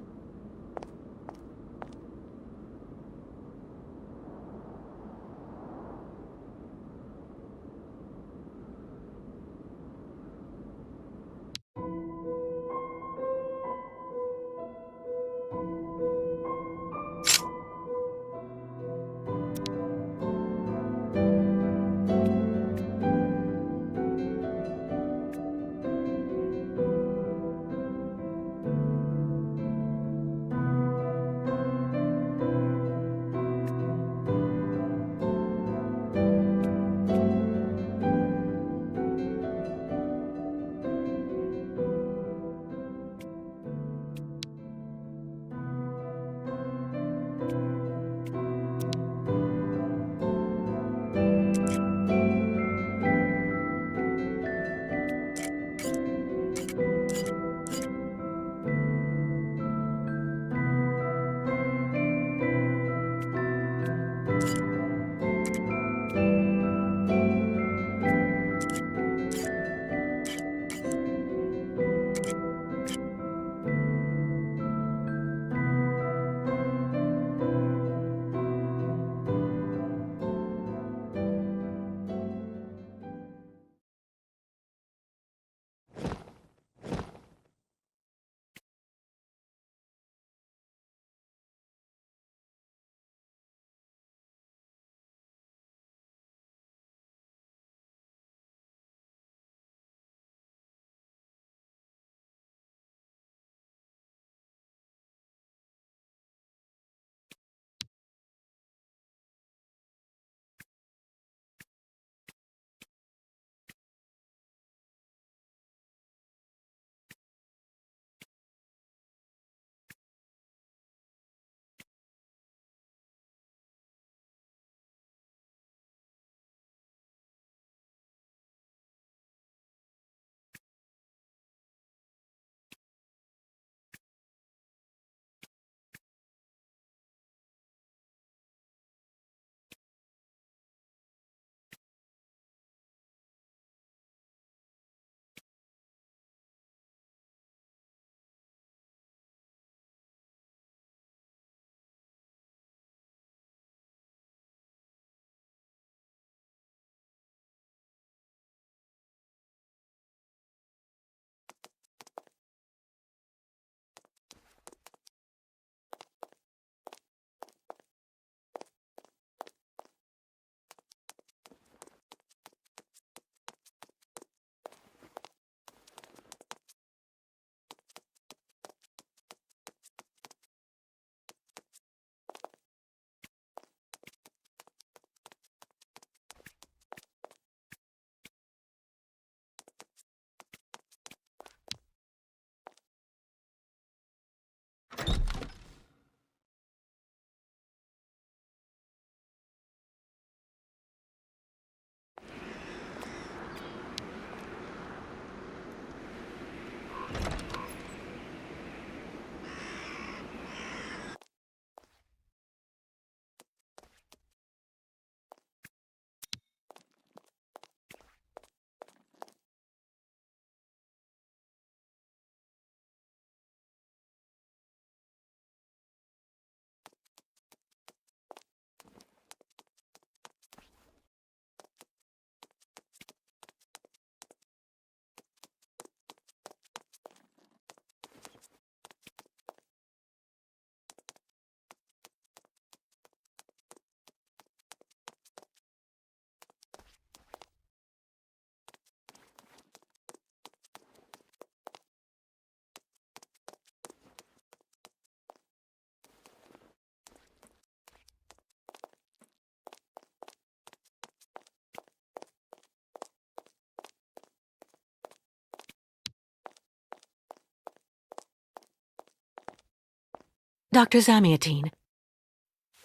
Dr. Zamiatine,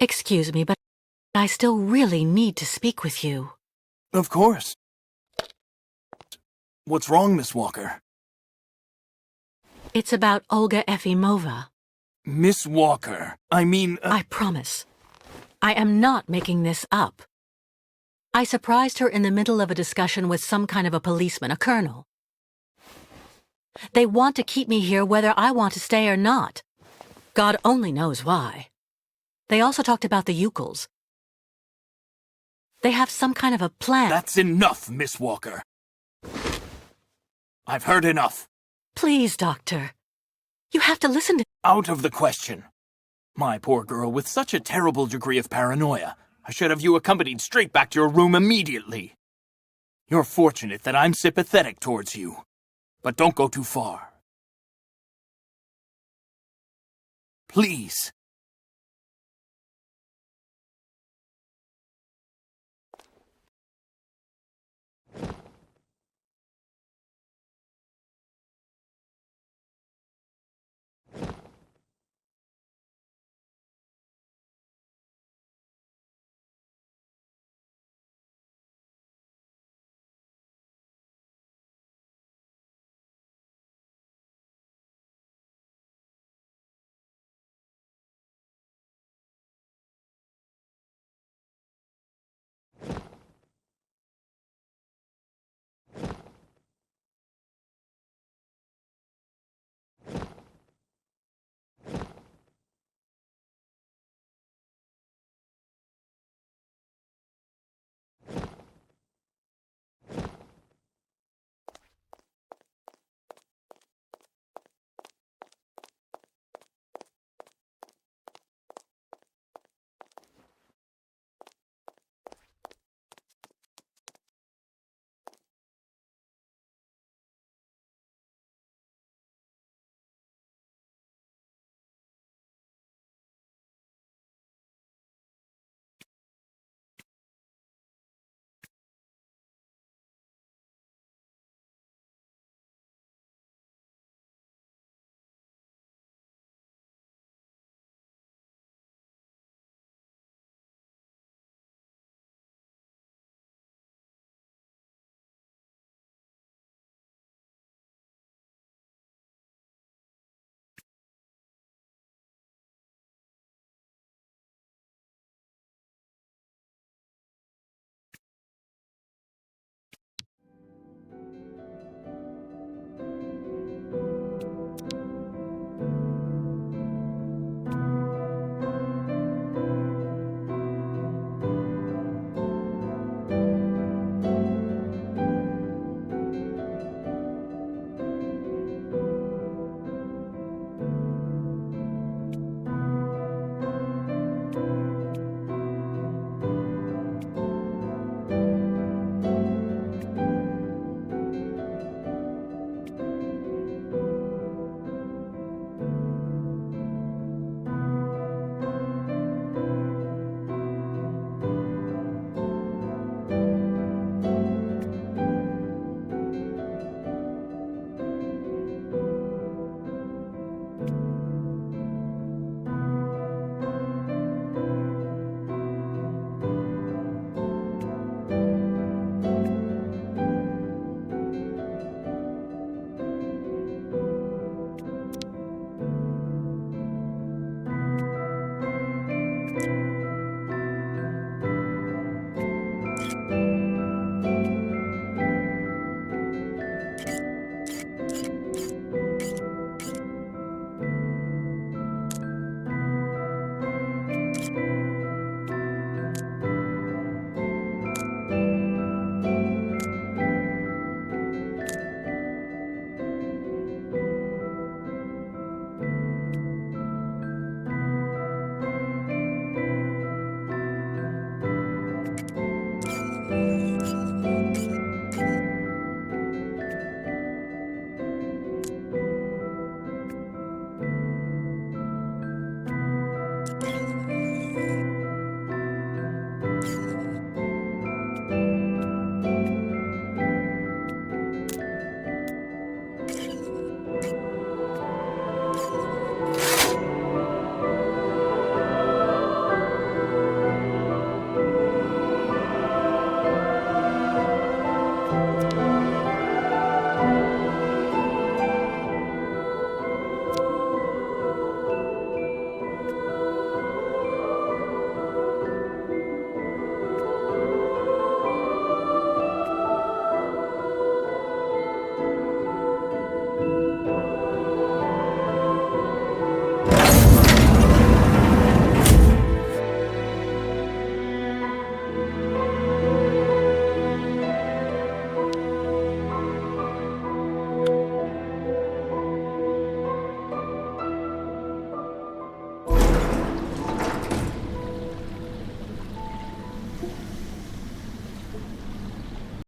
excuse me, but I still really need to speak with you. Of course. What's wrong, Miss Walker? It's about Olga Efimova. Miss Walker, I mean... I promise. I am not making this up. I surprised her in the middle of a discussion with some kind of a policeman, a colonel. They want to keep me here whether I want to stay or not. God only knows why. They also talked about the Youkoles. They have some kind of a plan. That's enough, Miss Walker. I've heard enough. Please, Doctor. You have to listen to... Out of the question. My poor girl, with such a terrible degree of paranoia, I should have you accompanied straight back to your room immediately. You're fortunate that I'm sympathetic towards you. But don't go too far. Please.